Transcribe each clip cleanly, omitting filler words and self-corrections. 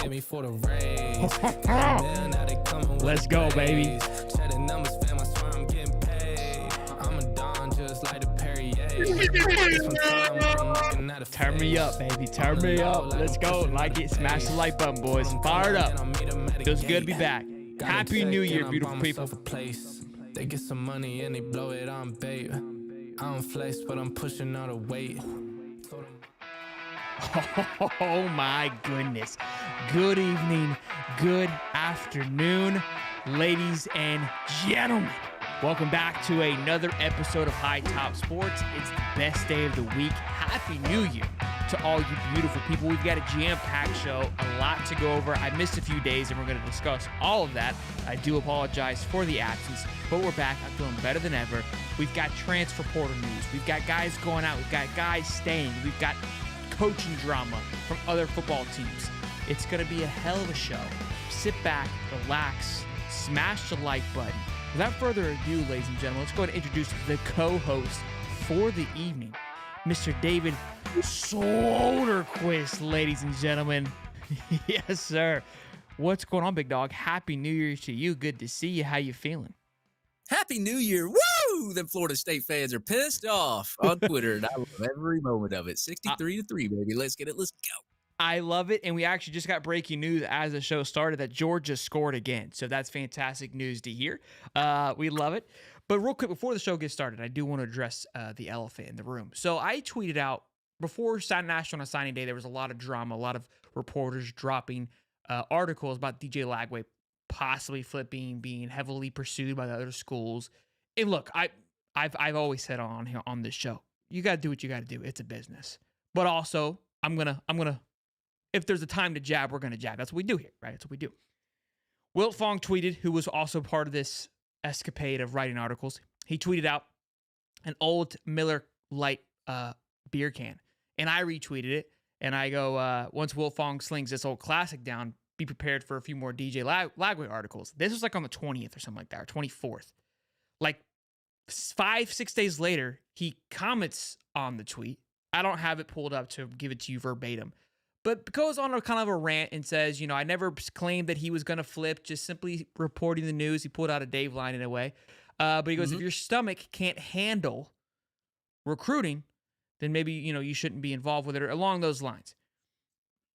paid me for the raise. Let's go, baby. Cheddar numbers, fam, I swear I'm getting paid. I'm a don just like the Perrier. Turn me up, baby. Turn me up. Let's go. Like it. Smash the like button, boys. Fired up. Feels good to be back. Happy New Year, beautiful people. They get some money and they blow it on bait. I don't flex, but I'm pushing all the weight. Oh my goodness. Good evening, good afternoon, ladies and gentlemen. Welcome back to another episode of High Top Sports. It's the best day of the week. Happy New Year to all you beautiful people. We've got a jam-packed show, a lot to go over. I missed a few days and we're going to discuss all of that. I do apologize for the absence, but we're back. I'm feeling better than ever. We've got transfer portal news. We've got guys going out. We've got guys staying. We've got coaching drama from other football teams. It's going to be a hell of a show. Sit back, relax, smash the like button. Without further ado, ladies and gentlemen, let's go ahead and introduce the co-host for the evening, Mr. David Soderquist, ladies and gentlemen. Yes, sir. What's going on, big dog? Happy New Year to you. Good to see you. How you feeling? Happy New Year. Woo! The Florida State fans are pissed off on Twitter, and I love every moment of it. 63-3, baby. Let's get it. Let's go. I love it, and we actually just got breaking news as the show started that Georgia scored again, so that's fantastic news to hear. We love it. But real quick, before the show gets started, I do want to address the elephant in the room. So I tweeted out, before National Signing Day, there was a lot of drama, a lot of reporters dropping articles about DJ Lagway possibly flipping, being heavily pursued by the other schools. And look, I've always said on this show, you got to do what you got to do. It's a business. But also, I'm gonna. If there's a time to jab, we're going to jab. That's what we do here, right? That's what we do. Wilt Fong tweeted, who was also part of this escapade of writing articles. He tweeted out an old Miller Lite beer can, and I retweeted it. And I go, once Wilt Fong slings this old classic down, be prepared for a few more DJ Lagway articles. This was like on the 20th or something like that, or 24th. Like 5-6 days later, he comments on the tweet. I don't have it pulled up to give it to you verbatim, but goes on a kind of a rant and says, I never claimed that he was going to flip, just simply reporting the news. He pulled out a Dave line in a way. But he goes, if your stomach can't handle recruiting, then maybe, you shouldn't be involved with it, or along those lines.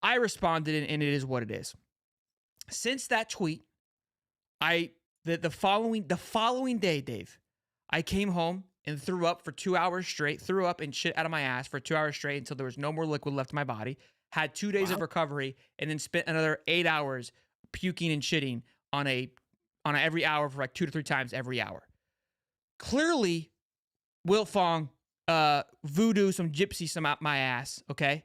I responded, and it is what it is. Since that tweet, the following day, Dave, I came home and threw up for 2 hours straight, threw up and shit out of my ass for 2 hours straight until there was no more liquid left in my body. Had 2 days of recovery, and then spent another 8 hours puking and shitting on every hour for like 2 to 3 times every hour. Clearly, Wilt Fong voodoo some gypsy some out my ass, okay,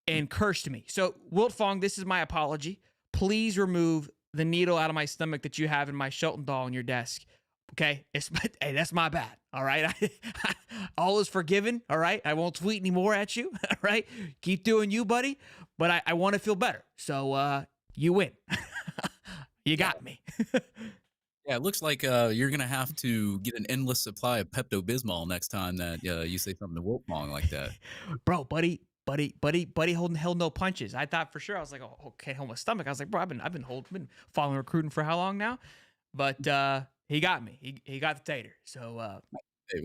and cursed me. So Wilt Fong, this is my apology. Please remove the needle out of my stomach that you have in my Shelton doll on your desk. Okay, hey, that's my bad. All right, all is forgiven. All right, I won't tweet anymore at you. All right, keep doing you, buddy. But I want to feel better. So you win. You got me. Yeah, it looks like you're gonna have to get an endless supply of Pepto-Bismol next time that you say something to Wilt Fong like that. Bro, buddy held no punches. I thought for sure. I was like, oh, okay, hold my stomach. I was like, bro, I've been following recruiting for how long now? But he got me. He got the tater. So hey,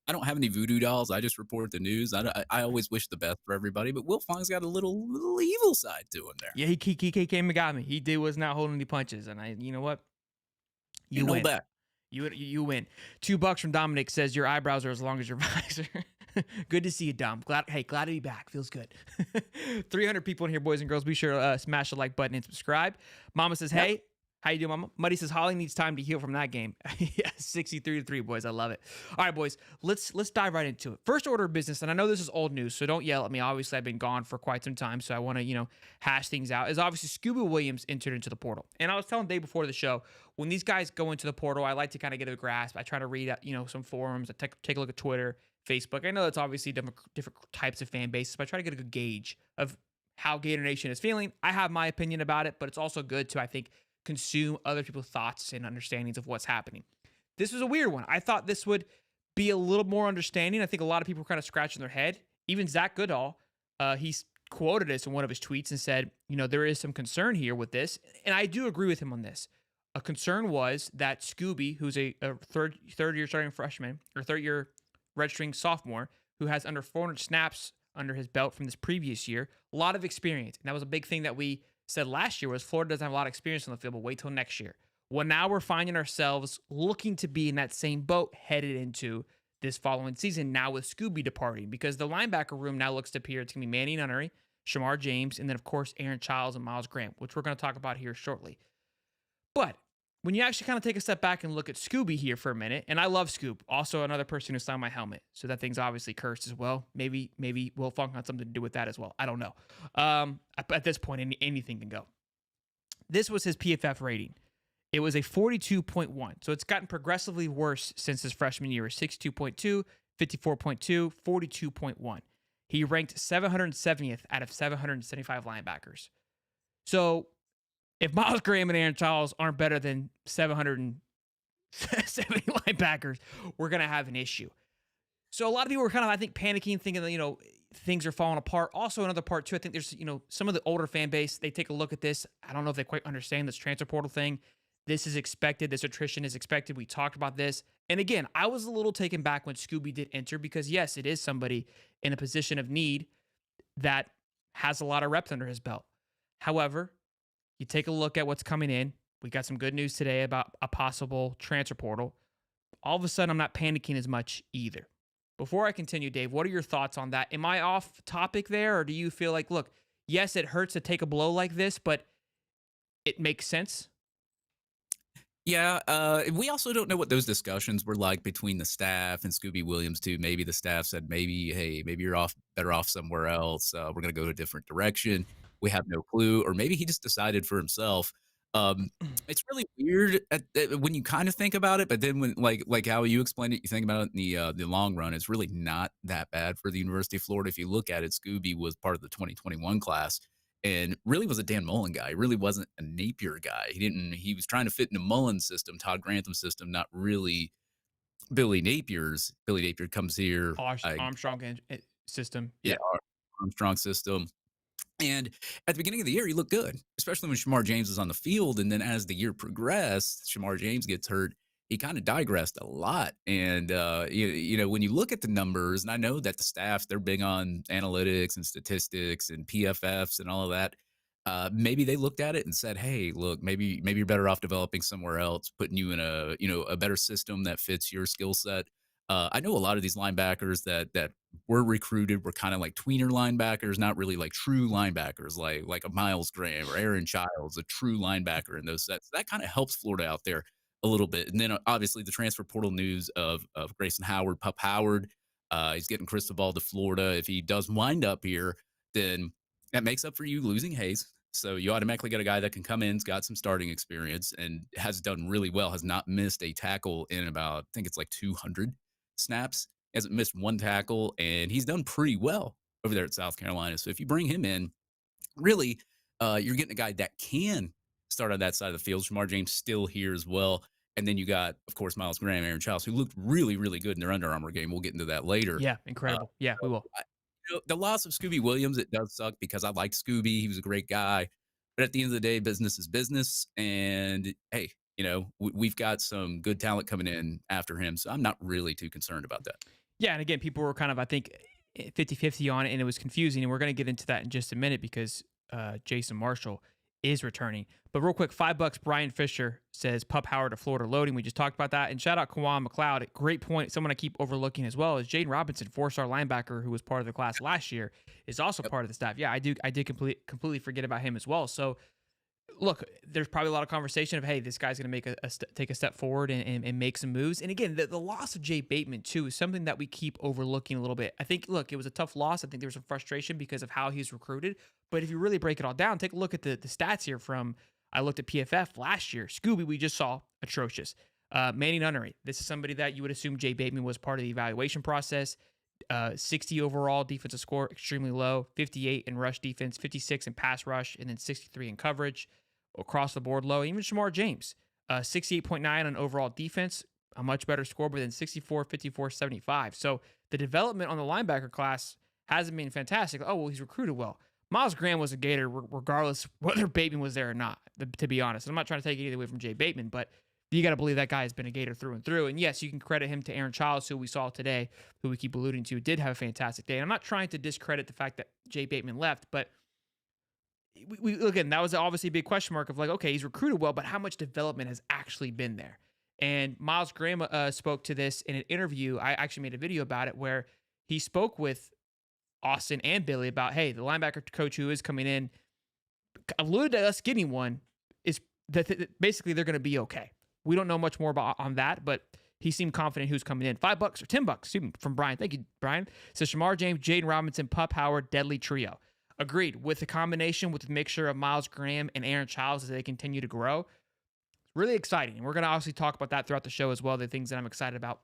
I don't have any voodoo dolls. I just report the news. I always wish the best for everybody, but Wilt Fong's got a little evil side to him there. Yeah, he came and got me. He was not holding any punches, and you know what? You win. Back. You win. $2 from Dominic says your eyebrows are as long as your visor. Good to see you, Dom. Glad to be back. Feels good. 300 people in here, boys and girls. Be sure to smash the like button and subscribe. Mama says, hey. How you doing, Mama? Muddy says Holly needs time to heal from that game. Yeah, 63-3, boys. I love it. All right, boys. Let's dive right into it. First order of business, and I know this is old news, so don't yell at me. Obviously, I've been gone for quite some time, so I want to, hash things out. Is obviously Scooby Williams entered into the portal. And I was telling Dave before the show, when these guys go into the portal, I like to kind of get a grasp. I try to read, some forums. I take a look at Twitter, Facebook. I know it's obviously different types of fan bases, but I try to get a good gauge of how Gator Nation is feeling. I have my opinion about it, but it's also good to, I think, consume other people's thoughts and understandings of what's happening. This was a weird one. I thought this would be a little more understanding. I think a lot of people were kind of scratching their head. Even Zach Goodall, he's quoted us in one of his tweets and said, there is some concern here with this. And I do agree with him on this. A concern was that Scooby, who's a third year starting freshman or third year registering sophomore, who has under 400 snaps under his belt from this previous year, a lot of experience. And that was a big thing that we said last year was Florida doesn't have a lot of experience on the field, but wait till next year. Well, now we're finding ourselves looking to be in that same boat headed into this following season, now with Scooby departing, because the linebacker room now looks to appear it's going to be Manny Nunnery, Shamar James, and then, of course, Aaron Childs and Miles Graham, which we're going to talk about here shortly. But when you actually kind of take a step back and look at Scooby here for a minute, and I love Scoob, also another person who signed my helmet, so that thing's obviously cursed as well. Maybe Will Funk had something to do with that as well. I don't know. At this point, anything can go. This was his PFF rating. It was a 42.1, so it's gotten progressively worse since his freshman year. 62.2, 54.2, 42.1. He ranked 770th out of 775 linebackers. So if Miles Graham and Aaron Childs aren't better than 770 linebackers, we're going to have an issue. So a lot of people were kind of, I think, panicking, thinking that, things are falling apart. Also, another part, too, I think there's, some of the older fan base, they take a look at this. I don't know if they quite understand this transfer portal thing. This is expected. This attrition is expected. We talked about this. And again, I was a little taken back when Scooby did enter because, yes, it is somebody in a position of need that has a lot of reps under his belt. However, you take a look at what's coming in. We got some good news today about a possible transfer portal. All of a sudden, I'm not panicking as much either. Before I continue, Dave, what are your thoughts on that? Am I off topic there, or do you feel like, look, yes, it hurts to take a blow like this, but it makes sense? Yeah, we also don't know what those discussions were like between the staff and Scooby Williams too. Maybe the staff said, maybe you're better off somewhere else. We're gonna go a different direction. We have no clue, or maybe he just decided for himself. It's really weird when you kind of think about it, but then when like how you explained it, you think about it in the long run, it's really not that bad for the University of Florida. If you look at it, Scooby was part of the 2021 class. And really was a Dan Mullen guy. He really wasn't a Napier guy. He was trying to fit in a Mullen system, Todd Grantham's system, not really Billy Napier's. Billy Napier comes here. Armstrong system. Yeah, Armstrong system. And at the beginning of the year, he looked good, especially when Shamar James was on the field. And then as the year progressed, Shamar James gets hurt. He kind of digressed a lot. And, when you look at the numbers, and I know that the staff, they're big on analytics and statistics and PFFs and all of that. Maybe they looked at it and said, hey, look, maybe you're better off developing somewhere else, putting you in a better system that fits your skill set. I know a lot of these linebackers that were recruited were kind of like tweener linebackers, not really like true linebackers, like a Miles Graham or Aaron Childs, a true linebacker in those sets. That kind of helps Florida out there a little bit. And then obviously the transfer portal news of Grayson Howard, Pup Howard. He's getting Cristobal to Florida. If he does wind up here, then that makes up for you losing Hayes. So you automatically got a guy that can come in, has got some starting experience, and has done really well, has not missed a tackle in about, I think it's like 200 snaps, hasn't missed one tackle, and he's done pretty well over there at South Carolina. So if you bring him in, really, you're getting a guy that can start on that side of the field. Shamar James still here as well. And then you got, of course, Miles Graham, Aaron Childs, who looked really, really good in their Under Armour game. We'll get into that later. Yeah, incredible. We will. The loss of Scooby Williams, it does suck because I liked Scooby. He was a great guy. But at the end of the day, business is business. And, hey, we've got some good talent coming in after him. So I'm not really too concerned about that. Yeah, and again, people were kind of, I think, 50-50 on it, and it was confusing. And we're going to get into that in just a minute because Jason Marshall is returning. But real quick, $5. Brian Fisher says Pup Howard to Florida loading. We just talked about that. And shout out Kawan McLeod. Great point. Someone I keep overlooking as well is Jaden Robinson, 4-star linebacker who was part of the class last year, is also part of the staff. Yeah, I did completely forget about him as well. So look, there's probably a lot of conversation of, hey, this guy's going to make take a step forward and make some moves. And again, the loss of Jay Bateman too is something that we keep overlooking a little bit. I think, look, it was a tough loss. I think there was some frustration because of how he's recruited. But if you really break it all down, take a look at the stats here from, I looked at PFF last year. Scooby, we just saw, atrocious. Manny Nunnery, this is somebody that you would assume Jay Bateman was part of the evaluation process. 60 overall defensive score, extremely low. 58 in rush defense, 56 in pass rush, and then 63 in coverage. Across the board low. Even Shamar James, 68.9 on overall defense, a much better score, but then 64, 54, 75. So the development on the linebacker class hasn't been fantastic. Oh, well, he's recruited well. Miles Graham was a Gator regardless whether Bateman was there or not, to be honest. And I'm not trying to take anything away from Jay Bateman, but you got to believe that guy has been a Gator through and through. And yes, you can credit him to Aaron Childs, who we saw today, who we keep alluding to, did have a fantastic day. And I'm not trying to discredit the fact that Jay Bateman left, but again, that was obviously a big question mark of like, okay, he's recruited well, but how much development has actually been there? And Miles Graham spoke to this in an interview. I actually made a video about it where he spoke with Austin and Billy about, hey, the linebacker coach who is coming in alluded to us getting one is that basically they're going to be okay. We don't know much more about on that, but he seemed confident who's coming in. $5 or $10 from Brian. Thank you, Brian. Says Shamar James, Jaden Robinson, Pup Howard, deadly trio. Agreed. With the combination, with the mixture of Miles Graham and Aaron Childs as they continue to grow, really exciting. And we're going to obviously talk about that throughout the show as well, the things that I'm excited about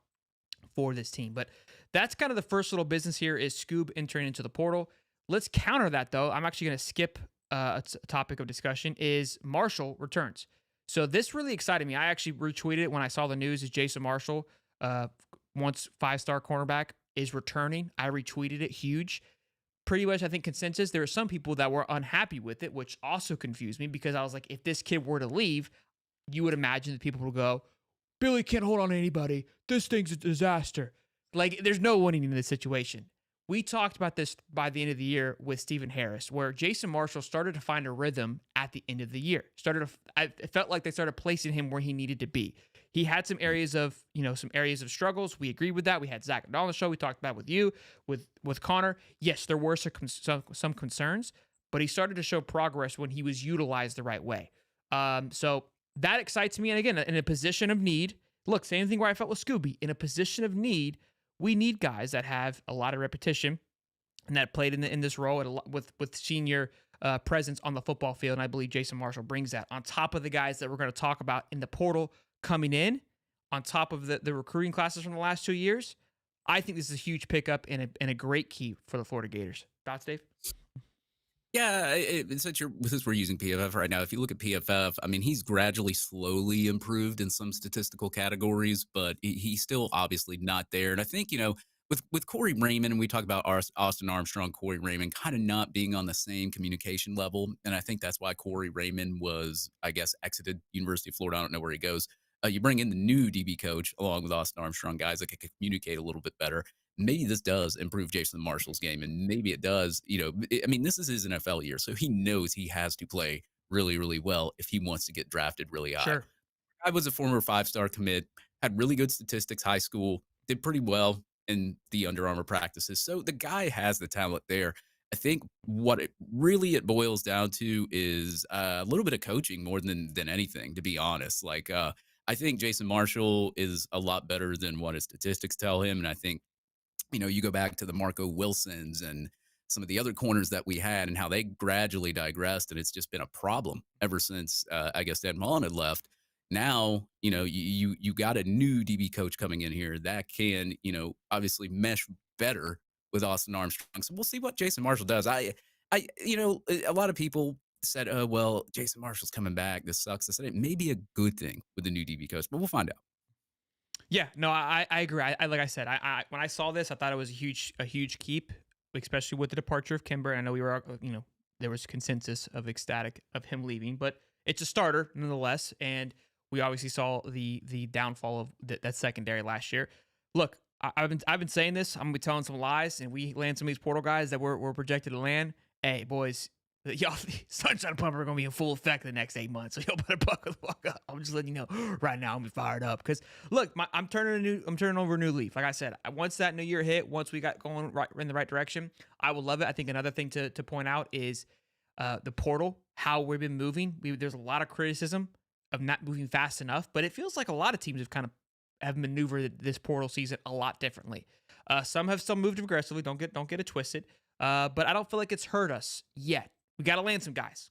for this team. But that's kind of the first little business here is Scoob entering into the portal. Let's counter that, though. I'm actually going to skip a topic of discussion is Marshall returns. So this really excited me. I actually retweeted it when I saw the news is Jason Marshall, once 5-star cornerback, is returning. I retweeted it, huge. Pretty much, I think, consensus. There are some people that were unhappy with it, which also confused me because I was like, if this kid were to leave, you would imagine that people would go, Billy can't hold on to anybody. This thing's a disaster. Like, there's no winning in this situation. We talked about this by the end of the year with Stephen Harris, where Jason Marshall started to find a rhythm at the end of the year. It felt like they started placing him where he needed to be. He had some areas of struggles. We agreed with that. We had Zach on the show. We talked about it with you, with Connor. Yes, there were some concerns, but he started to show progress when he was utilized the right way. So that excites me. And again, in a position of need, look, same thing where I felt with Scooby. In a position of need, we need guys that have a lot of repetition and that played in this role with senior presence on the football field. And I believe Jason Marshall brings that on top of the guys that we're going to talk about in the portal coming in, on top of the recruiting classes from the last 2 years. I think this is a huge pickup and a great key for the Florida Gators. Thoughts, Dave? Yeah, since we're using PFF right now, if you look at PFF, I mean, he's gradually, slowly improved in some statistical categories, but he's still obviously not there. And I think, with Corey Raymond, and we talk about Austin Armstrong, Corey Raymond kind of not being on the same communication level. And I think that's why Corey Raymond was, I guess, exited University of Florida. I don't know where he goes. You bring in the new DB coach along with Austin Armstrong, guys that can communicate a little bit better. Maybe this does improve Jason Marshall's game, and maybe it does. This is his NFL year, so he knows he has to play really, really well if he wants to get drafted really high. Sure. I was a former 5-star commit, had really good statistics, high school, did pretty well in the Under Armour practices. So the guy has the talent there. I think what it boils down to is a little bit of coaching more than anything, to be honest. I think Jason Marshall is a lot better than what his statistics tell him, and I think you go back to the Marco Wilsons and some of the other corners that we had and how they gradually digressed. And it's just been a problem ever since, I guess, Dan Mullen had left. Now, you got a new DB coach coming in here that can, obviously mesh better with Austin Armstrong. So we'll see what Jason Marshall does. A lot of people said, oh, well, Jason Marshall's coming back. This sucks. I said it may be a good thing with the new DB coach, but we'll find out. Yeah, no, I agree. Like I said, I when I saw this, I thought it was a huge keep, especially with the departure of Kimber. I know we were, there was consensus of ecstatic of him leaving, but it's a starter nonetheless. And we obviously saw the downfall of that secondary last year. Look, I've been saying this. I'm gonna be telling some lies, and we land some of these portal guys that we're projected to land. Hey, boys. Y'all, Sunshine Pumper are going to be in full effect the next 8 months. So y'all better buckle the fuck up. I'm just letting you know right now. I'm fired up because look, I'm turning over a new leaf. Like I said, once that new year hit, once we got going right in the right direction, I will love it. I think another thing to point out is the portal, how we've been moving. There's a lot of criticism of not moving fast enough, but it feels like a lot of teams have maneuvered this portal season a lot differently. Some have still moved aggressively. Don't get it twisted. But I don't feel like it's hurt us yet. We got to land some guys.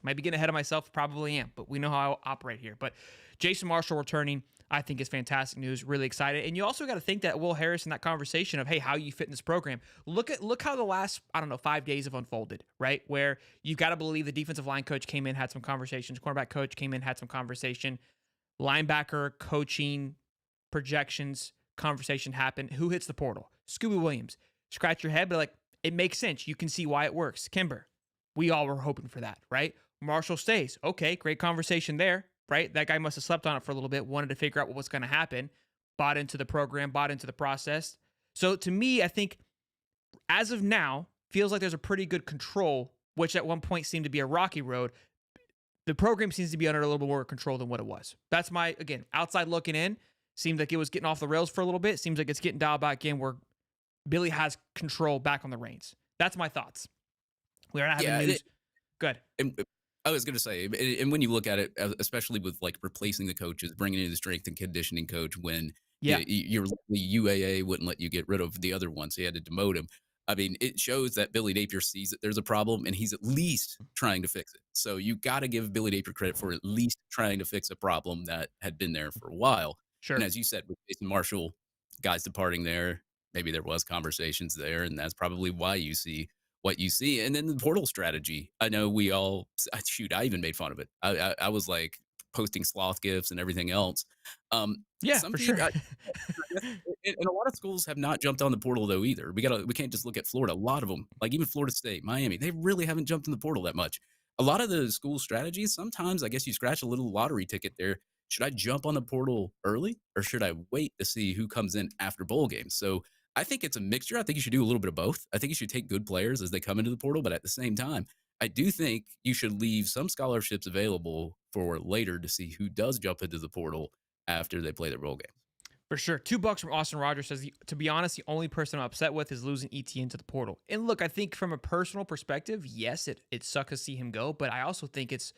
Might be getting ahead of myself. Probably am. But we know how I operate here. But Jason Marshall returning, I think, is fantastic news. Really excited. And you also got to think that Will Harris in that conversation of, hey, how you fit in this program. Look how the last, 5 days have unfolded, right? Where you got to believe the defensive line coach came in, had some conversations. Cornerback coach came in, had some conversation. Linebacker coaching projections conversation happened. Who hits the portal? Scooby Williams. Scratch your head, but like, It makes sense. You can see why it works. Kimber, we all were hoping for that, right? Marshall stays. Okay, great conversation there, right? That guy must have slept on it for a little bit, wanted to figure out what was going to happen, bought into the program, bought into the process. So to me, I think as of now, feels like there's a pretty good control, which at one point seemed to be a rocky road. The program seems to be under a little bit more control than what it was. That's my, again, outside looking in. Seemed like it was getting off the rails for a little bit. Seems like it's getting dialed back in where Billy has control back on the reins. That's my thoughts. We are not having news. Good. And I was going to say, and when you look at it, especially with like replacing the coaches, bringing in the strength and conditioning coach, when your UAA wouldn't let you get rid of the other one, so you had to demote him. I mean, it shows that Billy Napier sees that there's a problem and he's at least trying to fix it. So you got to give Billy Napier credit for at least trying to fix a problem that had been there for a while. Sure. And as you said, with Jason Marshall, guys departing there, maybe there was conversations there, and that's probably why you see what you see. And then the portal strategy. I know we all, I even made fun of it. I was like posting sloth gifts and everything else. For sure. And a lot of schools have not jumped on the portal though either. We can't just look at Florida. A lot of them, like even Florida State, Miami, they really haven't jumped in the portal that much. A lot of the school strategies, sometimes I guess you scratch a little lottery ticket there. Should I jump on the portal early or should I wait to see who comes in after bowl games? So I think it's a mixture. I think you should do a little bit of both. I think you should take good players as they come into the portal, but at the same time, I do think you should leave some scholarships available for later to see who does jump into the portal after they play their bowl game. For sure. $2 from Austin Rogers says, to be honest, the only person I'm upset with is losing ETN to the portal. And look, I think from a personal perspective, yes, it sucks to see him go, but I also think it's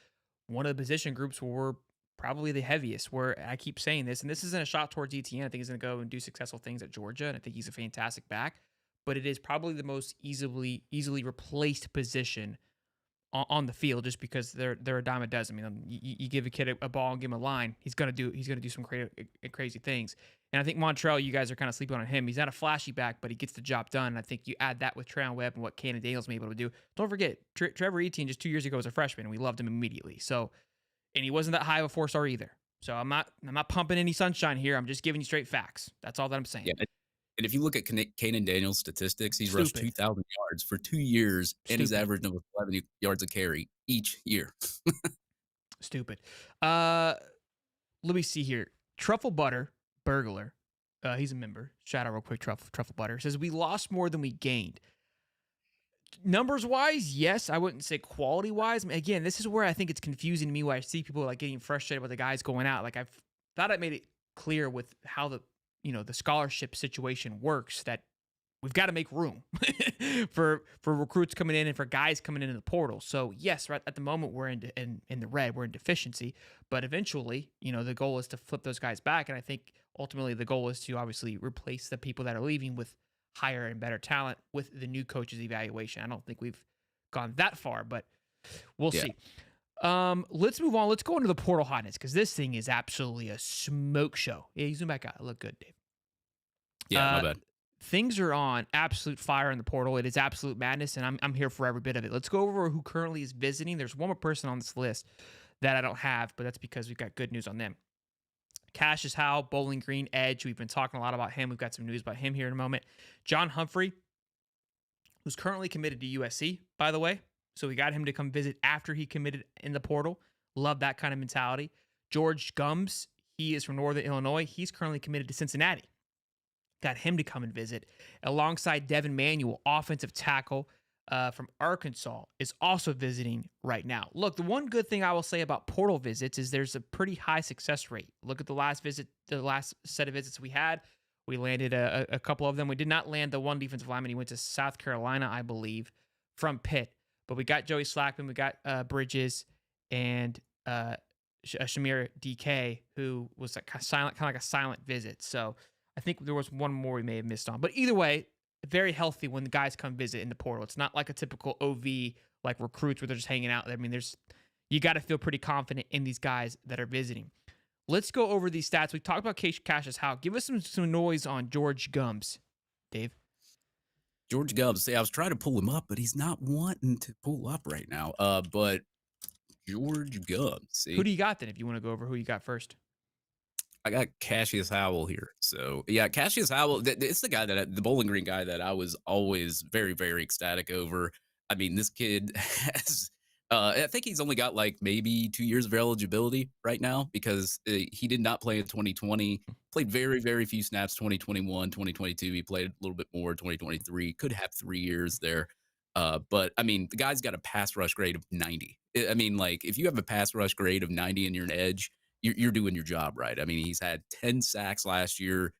one of the position groups where we're probably the heaviest, where I keep saying this, and this isn't a shot towards ETN. I think he's going to go and do successful things at Georgia, and I think he's a fantastic back, but it is probably the most easily replaced position on the field, just because they're a dime a dozen. I mean, you give a kid a ball and give him a line, he's gonna do some crazy things. And I think Montreal, you guys are kind of sleeping on him. He's not a flashy back, but he gets the job done. And I think you add that with Trayon Webb and what Cannon Daniels been able to do. Don't forget, Trevor Etienne just 2 years ago was a freshman, and we loved him immediately. So, and he wasn't that high of a 4-star either. So I'm not pumping any sunshine here. I'm just giving you straight facts. That's all that I'm saying. Yeah. And if you look at Cannon Daniels' statistics, he's rushed 2,000 yards for 2 years, and he's averaged over 11 yards a carry each year. Stupid. Let me see here. Truffle Butter Burglar, he's a member. Shout out real quick, Truffle Butter. Says, we lost more than we gained. Numbers-wise, yes. I wouldn't say quality-wise. I mean, again, this is where I think it's confusing to me, where I see people like getting frustrated with the guys going out. Like, I've thought I made it clear with how the scholarship situation works, that we've got to make room for recruits coming in and for guys coming into the portal. So yes, right at the moment we're in the red, we're in deficiency, but eventually, the goal is to flip those guys back. And I think ultimately the goal is to obviously replace the people that are leaving with higher and better talent with the new coach's evaluation. I don't think we've gone that far, but we'll see. Let's move on. Let's go into the portal hotness, because this thing is absolutely a smoke show. Yeah, you zoom back out. Look good, Dave. Yeah, my bad. Things are on absolute fire in the portal. It is absolute madness, and I'm here for every bit of it. Let's go over who currently is visiting. There's one more person on this list that I don't have, but that's because we've got good news on them. Cassius Howe, Bowling Green Edge. We've been talking a lot about him. We've got some news about him here in a moment. John Humphrey, who's currently committed to USC, by the way. So we got him to come visit after he committed in the portal. Love that kind of mentality. George Gums, he is from Northern Illinois. He's currently committed to Cincinnati. Got him to come and visit. Alongside Devin Manuel, offensive tackle from Arkansas, is also visiting right now. Look, the one good thing I will say about portal visits is there's a pretty high success rate. Look at the last set of visits we had. We landed a couple of them. We did not land the one defensive lineman. He went to South Carolina, I believe, from Pitt. But we got Joey Slackman, we got Bridges, and Shamir DK, who was like kind of like a silent visit. So I think there was one more we may have missed on. But either way, very healthy when the guys come visit in the portal. It's not like a typical OV like recruits where they're just hanging out. I mean, you got to feel pretty confident in these guys that are visiting. Let's go over these stats. We talked about Cassius Howe. Give us some noise on George Gums, Dave. George Gums. See, I was trying to pull him up, but he's not wanting to pull up right now. But George Gums. See? Who do you got then, if you want to go over who you got first? I got Cassius Howell here. So yeah, Cassius Howell, it's the guy the Bowling Green guy that I was always very, very ecstatic over. I mean, this kid has, I think he's only got like maybe 2 years of eligibility right now because he did not play in 2020, played very, very few snaps 2021, 2022. He played a little bit more 2023, could have 3 years there. But I mean, the guy's got a pass rush grade of 90. I mean, like if you have a pass rush grade of 90 and you're an edge, you're doing your job right. I mean, he's had 10 sacks last year,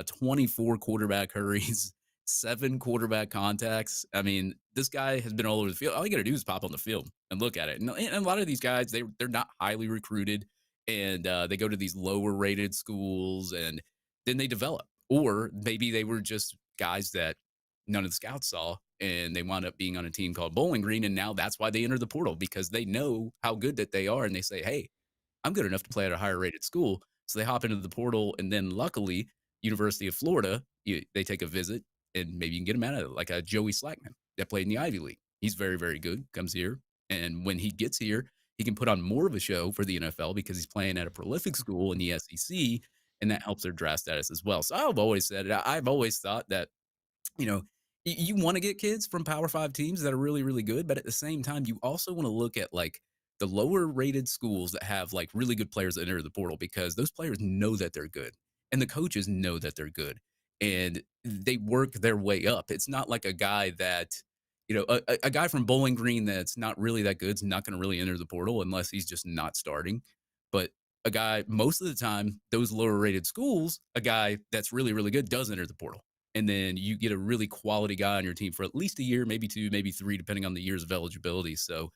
24 quarterback hurries, 7 quarterback contacts. I mean, this guy has been all over the field. All you got to do is pop on the field and look at it. And a lot of these guys, they're not highly recruited, and they go to these lower rated schools, and then they develop. Or maybe they were just guys that none of the scouts saw, and they wound up being on a team called Bowling Green, and now that's why they enter the portal because they know how good that they are, and they say, hey, I'm good enough to play at a higher rated school. So they hop into the portal, and then luckily, University of Florida, they take a visit, and maybe you can get him out of it, like a Joey Slackman that played in the Ivy League. He's very, very good, comes here. And when he gets here, he can put on more of a show for the NFL because he's playing at a prolific school in the SEC, and that helps their draft status as well. So I've always said it. I've always thought that, you know, you want to get kids from Power 5 teams that are really, really good, but at the same time, you also want to look at like the lower rated schools that have like really good players that enter the portal because those players know that they're good and the coaches know that they're good and they work their way up. It's not like a guy that, a guy from Bowling Green that's not really that good is not going to really enter the portal unless he's just not starting. But a guy, most of the time, those lower rated schools, a guy that's really, really good does enter the portal. And then you get a really quality guy on your team for at least a year, maybe 2, maybe 3, depending on the years of eligibility. So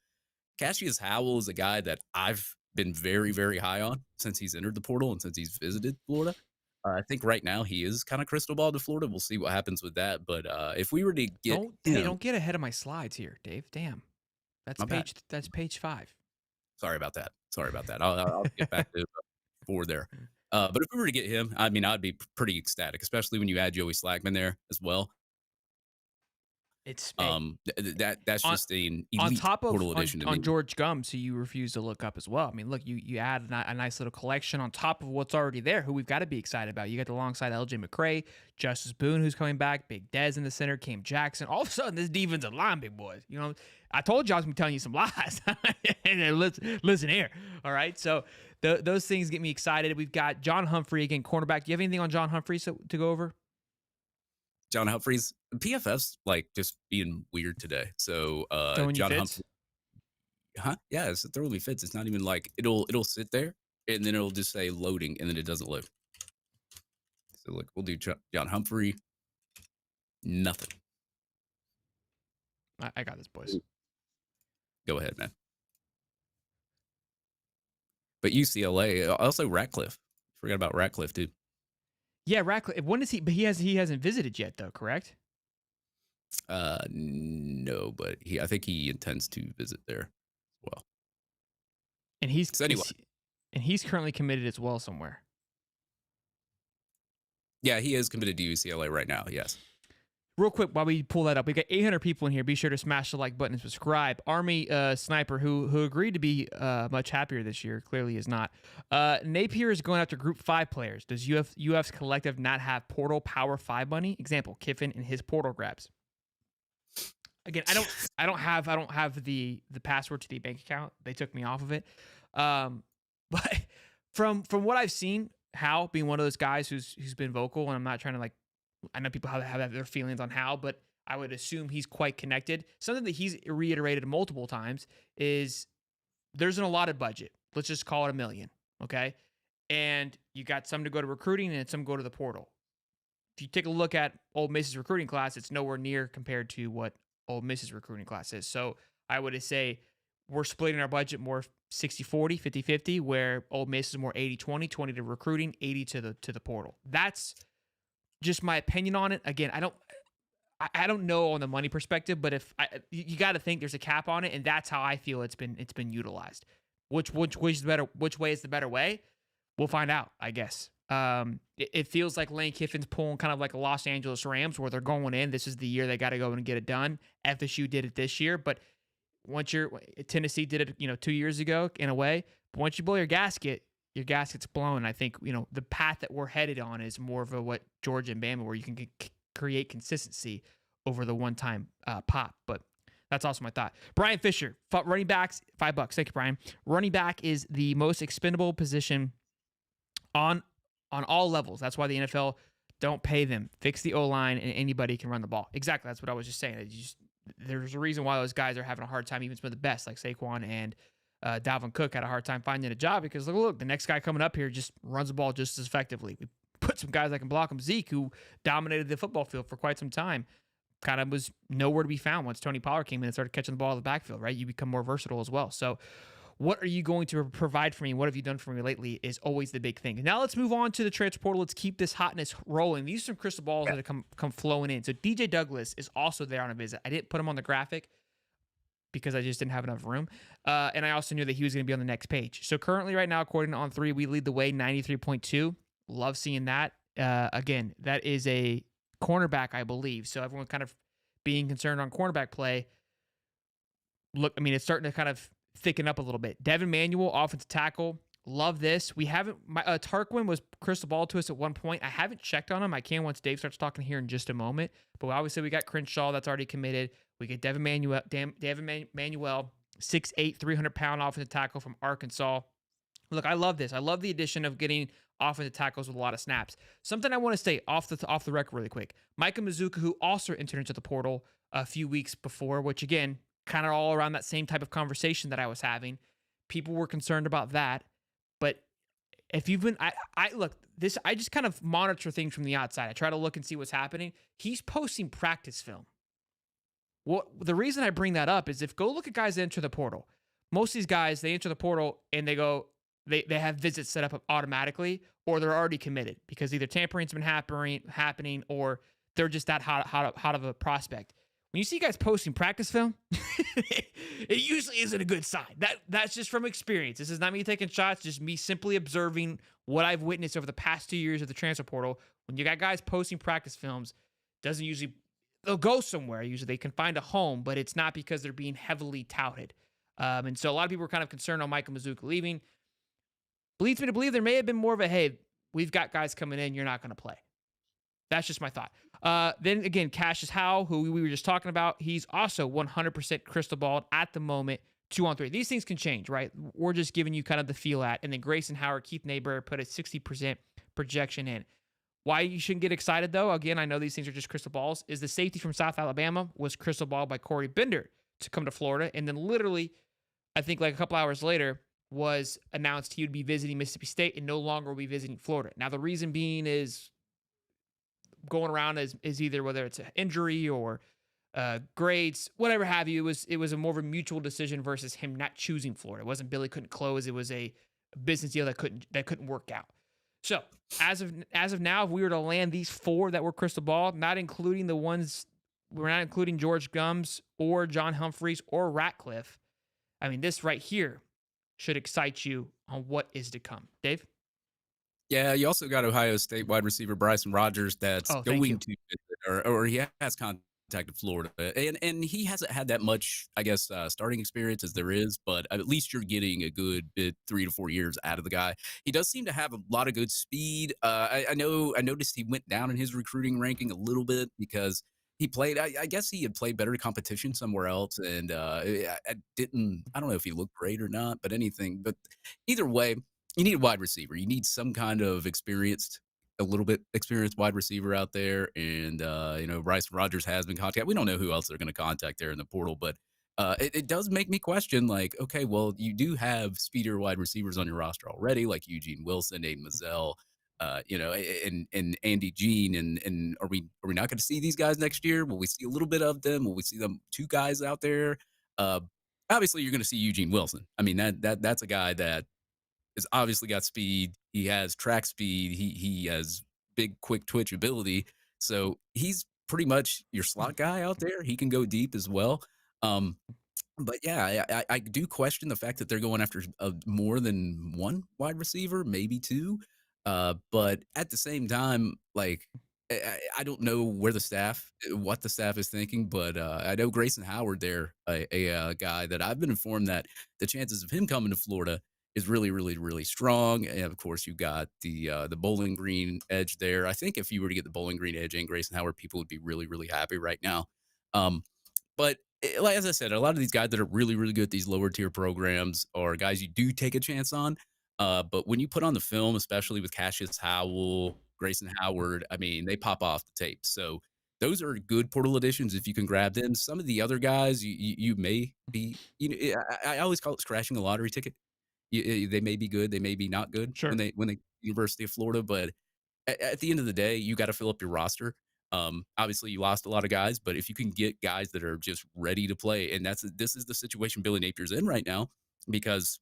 Cassius Howell is a guy that I've been very, very high on since he's entered the portal and since he's visited Florida. I think right now he is kind of crystal ball to Florida. We'll see what happens with that. But if we were to get don't get ahead of my slides here, Dave. Damn, My bad. that's page 5. Sorry about that. I'll get back to 4 there. But if we were to get him, I mean, I'd be pretty ecstatic, especially when you add Joey Slackman there as well. It's That's just an elite on top of portal addition to me. on George Gums, who you refuse to look up as well. I mean, look, you add a nice little collection on top of what's already there, who we've got to be excited about. You got alongside LJ McCray, Justice Boone, who's coming back, Big Dez in the center, Cam Jackson. All of a sudden, this defensive line, big boys. You know, I told you I was gonna be telling you some lies. And then listen here. All right, so those things get me excited. We've got John Humphrey again, cornerback. Do you have anything on John Humphrey to go over? John Humphrey's PFF's like just being weird today. So John Humphrey, yeah, it totally fits. It's not even like it'll sit there and then it'll just say loading and then it doesn't load. So look, we'll do John Humphrey. Nothing. I got this, boys. Go ahead, man. But UCLA, also Ratcliffe. Forgot about Ratcliffe too. Yeah, Ratcliffe. When is he? But he hasn't visited yet, though. Correct? No, but I think he intends to visit there as well. And he's currently committed as well somewhere. Yeah, he is committed to UCLA right now. Yes. Real quick, while we pull that up, we got 800 people in here. Be sure to smash the like button and subscribe. Army Sniper, who agreed to be much happier this year, clearly is not. Napier is going after Group 5 players. Does UF's collective not have portal Power 5 money? Example: Kiffin and his portal grabs. Again, I don't have the password to the bank account. They took me off of it. But from what I've seen, Hal being one of those guys who's been vocal, and I'm not trying to I know people have their feelings on Hal, but I would assume he's quite connected. Something that he's reiterated multiple times is there's an allotted budget. Let's just call it $1 million, okay? And you got some to go to recruiting and some go to the portal. If you take a look at Ole Miss's recruiting class, it's nowhere near compared to what Ole Miss's recruiting class is. So I would say we're splitting our budget more 60-40, 50-50, where Ole Miss is more 80-20, 20 to recruiting, 80 to the portal. That's just my opinion on it. Again, I don't know on the money perspective, but you got to think there's a cap on it, and that's how I feel it's been utilized. Which way is the better? Which way is the better way? We'll find out, I guess. It feels like Lane Kiffin's pulling kind of like a Los Angeles Rams, where they're going in. This is the year they got to go and get it done. FSU did it this year, but Tennessee did it, 2 years ago in a way. But once you blow your gasket, your gasket's blown. I think, the path that we're headed on is more of a what Georgia and Bama, where you can create consistency over the one-time pop. But that's also my thought. Brian Fisher, running backs, $5. Thank you, Brian. Running back is the most expendable position on all levels. That's why the NFL don't pay them. Fix the O-line, and anybody can run the ball. Exactly. That's what I was just saying. There's a reason why those guys are having a hard time, even some of the best, like Saquon and Dalvin Cook had a hard time finding a job because look, the next guy coming up here just runs the ball just as effectively. We put some guys that can block him. Zeke, who dominated the football field for quite some time, kind of was nowhere to be found once Tony Pollard came in and started catching the ball in the backfield, right? You become more versatile as well. So what are you going to provide for me? What have you done for me lately is always the big thing. Now let's move on to the transfer portal. Let's keep this hotness rolling. These are some crystal balls that have come flowing in. So DJ Douglas is also there on a visit. I didn't put him on the graphic because I just didn't have enough room. And I also knew that he was going to be on the next page. So currently right now, according to On3, we lead the way 93.2. Love seeing that. Again, that is a cornerback, I believe. So everyone kind of being concerned on cornerback play. Look, I mean, it's starting to kind of thicken up a little bit. Devin Manuel, offensive tackle. Love this. We haven't, Tarquin was crystal ball to us at one point. I haven't checked on him. I can once Dave starts talking here in just a moment. But obviously we got Crenshaw that's already committed. We get Devin Manuel, 6'8", 300-pound offensive tackle from Arkansas. Look, I love this. I love the addition of getting offensive tackles with a lot of snaps. Something I want to say off the record really quick. Micah Mazuka, who also entered into the portal a few weeks before, which again, kind of all around that same type of conversation that I was having. People were concerned about that. But if you've been, I just kind of monitor things from the outside. I try to look and see what's happening. He's posting practice film. Well, the reason I bring that up is go look at guys that enter the portal. Most of these guys, they enter the portal and they go, they have visits set up automatically, or they're already committed because either tampering's been happening, or they're just that hot of a prospect. When you see guys posting practice film, it usually isn't a good sign. That's just from experience. This is not me taking shots, just me simply observing what I've witnessed over the past 2 years of the transfer portal. When you got guys posting practice films, doesn't usually, they'll go somewhere. Usually they can find a home, but it's not because they're being heavily touted. And so a lot of people were kind of concerned on Michael Mazuka leaving. Leads me to believe there may have been more of a, hey, we've got guys coming in, you're not going to play. That's just my thought. Then again, Cassius Howe, who we were just talking about, he's also 100% crystal balled at the moment, 2-on-3. These things can change, right? We're just giving you kind of the feel at. And then Grayson Howard, Keith Neighbor put a 60% projection in. Why you shouldn't get excited, though, again, I know these things are just crystal balls, is the safety from South Alabama was crystal balled by Corey Bender to come to Florida. And then literally, I think like a couple hours later, was announced he would be visiting Mississippi State and no longer will be visiting Florida. Now, the reason being is going around is either whether it's an injury or grades, whatever have you. It was a more of a mutual decision versus him not choosing Florida. It wasn't Billy couldn't close. It was a business deal that couldn't work out. So as of now, if we were to land these 4 that were crystal ball, not including the ones, we're not including George Gums or John Humphreys or Ratcliffe. I mean, this right here should excite you on what is to come. Dave? Yeah, you also got Ohio State wide receiver Bryson Rogers that's going to visit, or he has contacted Florida. And he hasn't had that much, I guess, starting experience as there is, but at least you're getting a good 3 to 4 years out of the guy. He does seem to have a lot of good speed. I noticed he went down in his recruiting ranking a little bit because he played, I guess he had played better competition somewhere else. And I don't know if he looked great or not, but either way, you need a wide receiver. You need some kind of a little bit experienced wide receiver out there. And, Bryson Rogers has been contacted. We don't know who else they're going to contact there in the portal, but it does make me question, like, okay, well, you do have speedier wide receivers on your roster already, like Eugene Wilson, Aiden Mazzell, and Andy Jean. And are we not going to see these guys next year? Will we see a little bit of them? Will we see them 2 guys out there? Obviously, you're going to see Eugene Wilson. I mean, that's a guy that has obviously got speed. He has track speed. He has big, quick twitch ability. So he's pretty much your slot guy out there. He can go deep as well. But yeah, I do question the fact that they're going after more than 1 wide receiver, maybe 2. But at the same time, like, I don't know what the staff is thinking, but I know Grayson Howard there, a guy that I've been informed that the chances of him coming to Florida is really, really, really strong. And of course, you got the Bowling Green edge there. I think if you were to get the Bowling Green edge and Grayson Howard, people would be really, really happy right now. Um, but like as I said, a lot of these guys that are really, really good at these lower tier programs are guys you do take a chance on. But when you put on the film, especially with Cassius Howell, Grayson Howard, I mean, they pop off the tape. So those are good portal additions if you can grab them. Some of the other guys you may be, I always call it crashing a lottery ticket. They may be good, they may be not good Sure. when they University of Florida, but at the end of the day, you got to fill up your roster. Obviously, you lost a lot of guys, but if you can get guys that are just ready to play, and this is the situation Billy Napier's in right now, because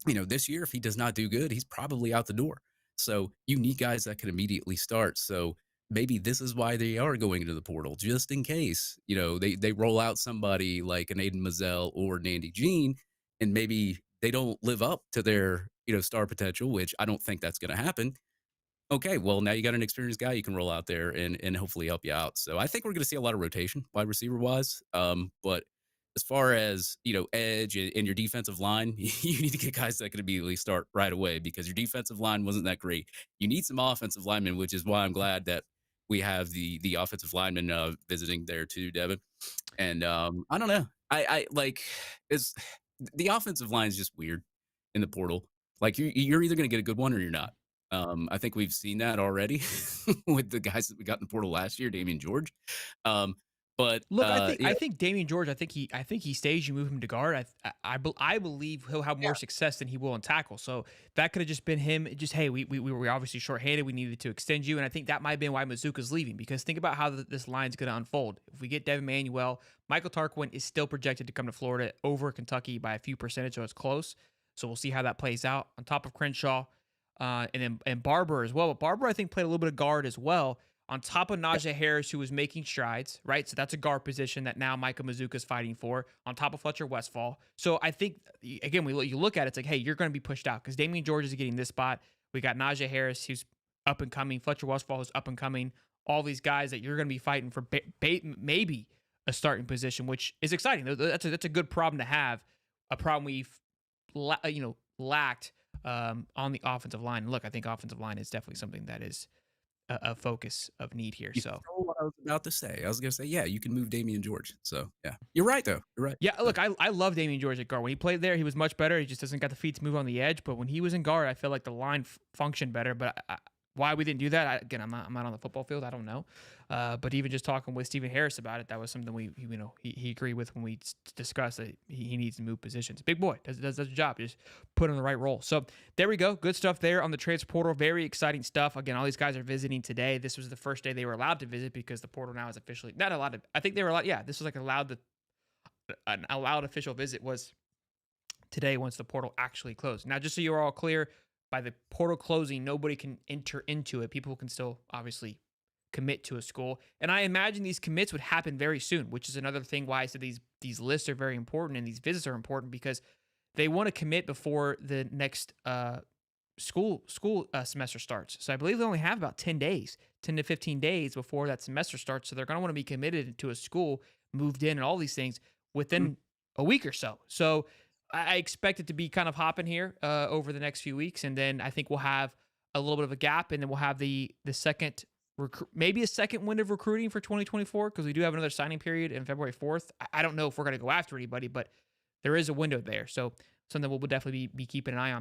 this year if he does not do good, he's probably out the door. So you need guys that can immediately start. So maybe this is why they are going into the portal, just in case they roll out somebody like an Aiden Mazzell or Nandy Jean, and maybe they don't live up to their star potential, which I don't think that's going to happen. Okay, well, now you got an experienced guy you can roll out there and hopefully help you out. So I think we're going to see a lot of rotation wide receiver wise. But as far as edge and your defensive line, you need to get guys that can immediately start right away because your defensive line wasn't that great. You need some offensive linemen, which is why I'm glad that we have the offensive linemen visiting there too, Devin. And I don't know, I like is the offensive line is just weird in the portal. Like you're either going to get a good one or you're not. I think we've seen that already with the guys that we got in the portal last year, Damian George. Um, but Look, yeah, I think Damian George. I think he stays. You move him to guard. I believe he'll have more success than he will in tackle. So that could have just been him. Just hey, we were obviously shorthanded. We needed to extend you, and I think that might have been why Mazuka's leaving. Because think about how this line's going to unfold. If we get Devin Manuel, Michael Tarquin is still projected to come to Florida over Kentucky by a few percentage, so it's close. So we'll see how that plays out. On top of Crenshaw, and Barber as well. But Barber, I think, played a little bit of guard as well. On top of Najee Harris, who was making strides, right? So that's a guard position that now Micah Mazuka is fighting for, on top of Fletcher Westfall. So I think, again, you look at it, it's like, hey, you're going to be pushed out because Damian George is getting this spot. We got Najee Harris, who's up and coming, Fletcher Westfall, who's up and coming. All these guys that you're going to be fighting for maybe a starting position, which is exciting. That's a good problem to have, a problem we've lacked on the offensive line. Look, I think offensive line is definitely something that is a focus of need here. you So stole what I was about to say. I was going to say, yeah, you can move Damian George. So yeah, you're right though. You're right. yeah, look, I love Damian George at guard. When he played there, he was much better. He just doesn't got the feet to move on the edge. But when he was in guard, I feel like the line functioned better. But why we didn't do that, again, I'm not on the football field. I don't know. But even just talking with Stephen Harris about it, that was something he agreed with when we discussed that he needs to move positions. Big boy does his job. Just put him in the right role. So there we go. Good stuff there on the transfer portal. Very exciting stuff. Again, all these guys are visiting today. This was the first day they were allowed to visit because the portal now is officially not allowed to. I think they were allowed. Yeah, this was like an allowed official visit was today once the portal actually closed. Now, just so you're all clear, by the portal closing, nobody can enter into it. People can still obviously commit to a school. And I imagine these commits would happen very soon, which is another thing why I said these lists are very important and these visits are important because they want to commit before the next school semester starts. So I believe they only have about 10 to 15 days before that semester starts. So they're going to want to be committed to a school, moved in and all these things within a week or so. So I expect it to be kind of hopping here over the next few weeks. And then I think we'll have a little bit of a gap and then we'll have the second maybe a second wind of recruiting for 2024 because we do have another signing period in February 4th. I don't know if we're going to go after anybody, but there is a window there. So something we'll definitely be keeping an eye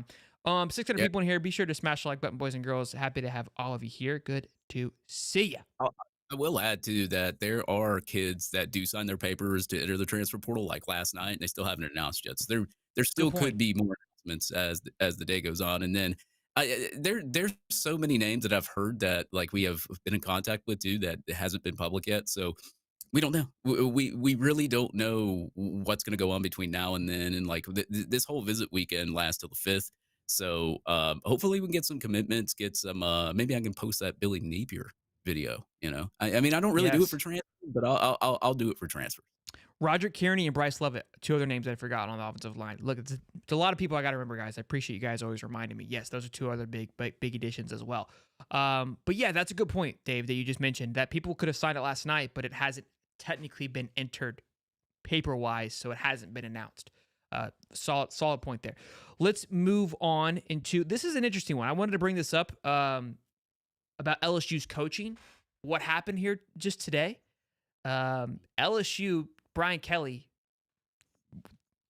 on. 600 people in here. Be sure to smash the like button, boys and girls. Happy to have all of you here. Good to see you. I will add too that there are kids that do sign their papers to enter the transfer portal like last night, and they still haven't announced yet. So there still could be more announcements as the day goes on. And then there's so many names that I've heard that like we have been in contact with too that it hasn't been public yet. So we don't know. We really don't know what's going to go on between now and then. And like this whole visit weekend lasts till the 5th. So hopefully we can get some commitments, get some. Maybe I can post that Billy Napier video. I mean, I don't really do it for transfer, but I'll do it for transfer. Roderick Kearney and Bryce Lovett, two other names I forgot on the offensive line. Look, it's a lot of people I got to remember, guys. I appreciate you guys always reminding me. Yes, those are two other big additions as well. But yeah, that's a good point, Dave, that you just mentioned, that people could have signed it last night, but it hasn't technically been entered paper-wise, so it hasn't been announced. Solid point there. Let's move on into, this is an interesting one. I wanted to bring this up about LSU's coaching. What happened here just today? LSU, Brian Kelly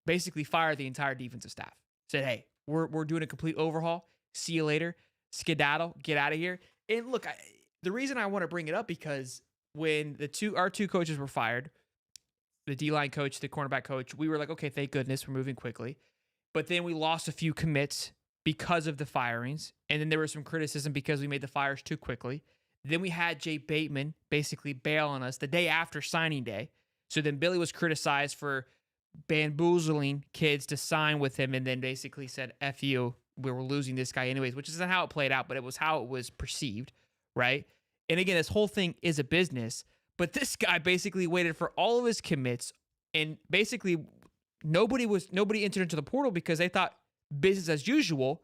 basically fired the entire defensive staff. Said, hey, we're doing a complete overhaul. See you later. Skedaddle. Get out of here. And look, the reason I want to bring it up, because when our two coaches were fired, the D-line coach, the cornerback coach, we were like, okay, thank goodness, we're moving quickly. But then we lost a few commits because of the firings. And then there was some criticism because we made the fires too quickly. Then we had Jay Bateman basically bail on us the day after signing day. So then Billy was criticized for bamboozling kids to sign with him, and then basically said, F you, we were losing this guy anyways, which isn't how it played out, but it was how it was perceived, right? And again, this whole thing is a business, but this guy basically waited for all of his commits, and basically nobody entered into the portal because they thought business as usual,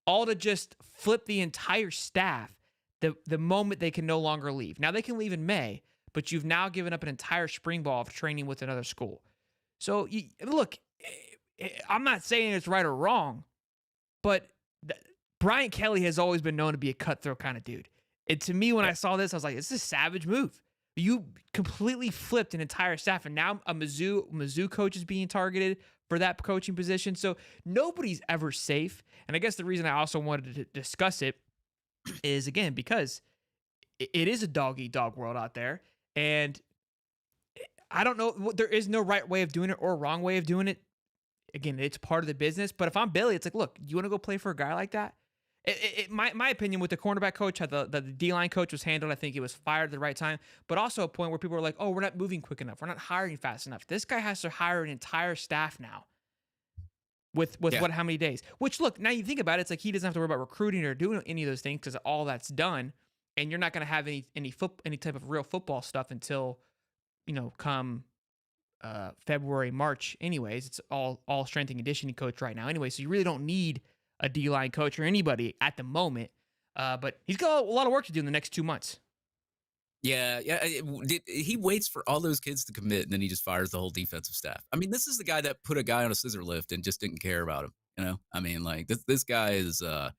all to just flip the entire staff the moment they can no longer leave. Now they can leave in May, but you've now given up an entire spring ball of training with another school. So, look, I'm not saying it's right or wrong, but Brian Kelly has always been known to be a cutthroat kind of dude. And to me, when I saw this, I was like, this is a savage move. You completely flipped an entire staff, and now a Mizzou coach is being targeted for that coaching position. So nobody's ever safe. And I guess the reason I also wanted to discuss it is, again, because it is a dog-eat-dog world out there, and I don't know. There is no right way of doing it or wrong way of doing it. Again, it's part of the business. But if I'm Billy, it's like, look, you want to go play for a guy like that? My opinion with the cornerback coach, how the D-line coach was handled, I think it was fired at the right time. But also a point where people were like, oh, we're not moving quick enough. We're not hiring fast enough. This guy has to hire an entire staff now. With how many days? Which, look, now you think about it, it's like he doesn't have to worry about recruiting or doing any of those things because all that's done. And you're not going to have any type of real football stuff until, come February, March anyways. It's all strength and conditioning coach right now anyway. So you really don't need a D-line coach or anybody at the moment. But he's got a lot of work to do in the next 2 months. Yeah. He waits for all those kids to commit, and then he just fires the whole defensive staff. I mean, this is the guy that put a guy on a scissor lift and just didn't care about him. I mean, like this guy is, I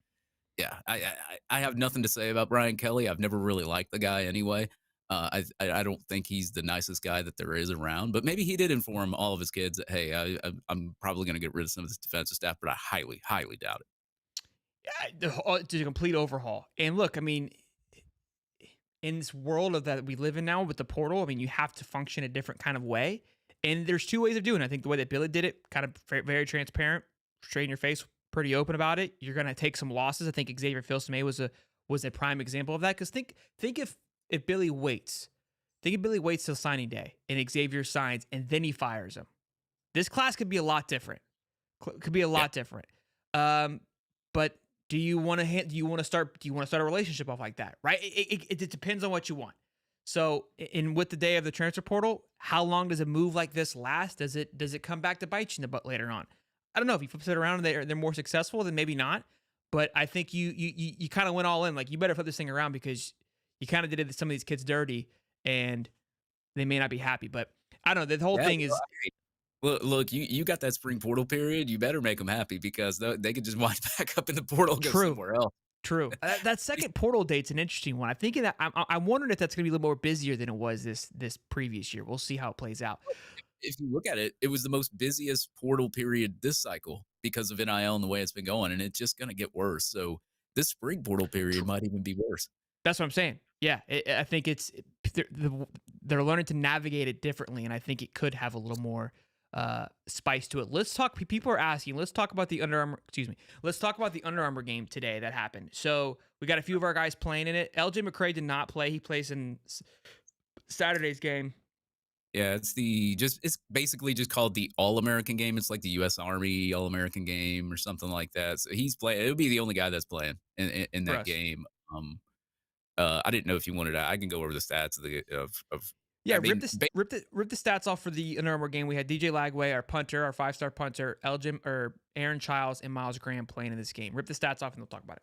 have nothing to say about Brian Kelly. I've never really liked the guy anyway. I don't think he's the nicest guy that there is around, but maybe he did inform all of his kids that, hey, I'm probably going to get rid of some of this defensive staff, but I highly, highly doubt it. Yeah, it's a complete overhaul. And look, I mean, in this world that we live in now with the portal, I mean, you have to function a different kind of way. And there's two ways of doing it. I think the way that Billy did it, kind of very transparent, straight in your face, pretty open about it. You're going to take some losses. I think Xavier Filsaime was a prime example of that. Because think if Billy waits. Think if Billy waits till signing day and Xavier signs and then he fires him. This class could be a lot different. Different. But do you want to start a relationship off like that? Right? It depends on what you want. So, with the day of the transfer portal, how long does a move like this last? Does it come back to bite you in the butt later on? I don't know. If you flip it around and they're more successful, then maybe not. But I think you kind of went all in. Like, you better flip this thing around because you kind of did some of these kids dirty, and they may not be happy. But I don't know. The whole thing is. Look, you got that spring portal period. You better make them happy because they could just wind back up in the portal and go somewhere else. True. That second portal date's an interesting one. I'm thinking that I'm wondering if that's going to be a little more busier than it was this previous year. We'll see how it plays out. If you look at it, it was the most busiest portal period this cycle because of NIL and the way it's been going, and it's just going to get worse. So this spring portal period might even be worse. That's what I'm saying. Yeah, I think they're learning to navigate it differently, and I think it could have a little more spice to it. Let's talk. People are asking. Let's talk about the Under Armour. Let's talk about the Under Armour game today that happened. So we got a few of our guys playing in it. LJ McCray did not play. He plays in Saturday's game. Yeah, it's basically just called the AllAmerican Game. It's like the U.S. Army AllAmerican Game or something like that. So he's playing. It'll be the only guy that's playing in that game. I didn't know if you wanted. I can go over the stats of. Yeah, rip the stats off for the Under Armour game. We had DJ Lagway, our punter, our 5-star punter, Aaron Childs, and Miles Graham playing in this game. Rip the stats off, and we'll talk about it.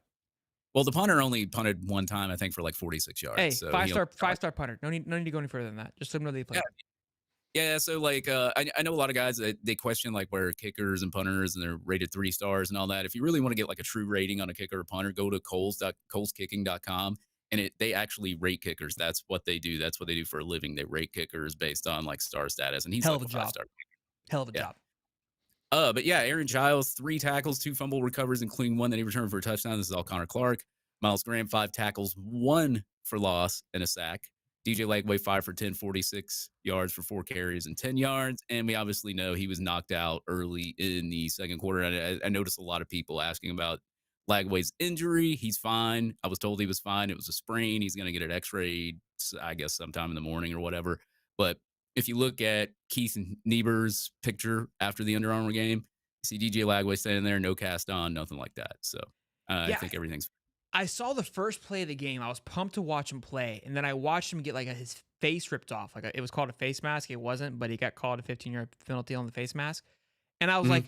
Well, the punter only punted one time, I think, for like 46 yards. Hey, so five-star punter. No need to go any further than that. Just let them know they played. Yeah, so like I know a lot of guys that they question like where kickers and punters and they're rated 3 stars and all that. If you really want to get like a true rating on a kicker or punter, go to coleskicking.com and they actually rate kickers. That's what they do. That's what they do for a living. They rate kickers based on like star status, and he's Hell of like a a 5 job. star. Hell of a Yeah. job. But yeah, Aaron Giles, 3 tackles, 2 fumble recovers, including one that he returned for a touchdown. This is all Connor Clark. Miles Graham, 5 tackles, 1 for loss and a sack. DJ Lagway, 5 for 10, 46 yards for 4 carries and 10 yards. And we obviously know he was knocked out early in the second quarter. I noticed a lot of people asking about Lagway's injury. He's fine. I was told he was fine. It was a sprain. He's going to get it x-rayed, I guess, sometime in the morning or whatever. But if you look at Keith Niebuhr's picture after the Under Armour game, you see DJ Lagway standing there, no cast on, nothing like that. So I Yeah, think everything's I saw the first play of the game. I was pumped to watch him play, and then I watched him get like his face ripped off. Like it was called a face mask. It wasn't, but he got called a 15-yard penalty on the face mask. And I was Mhm. like,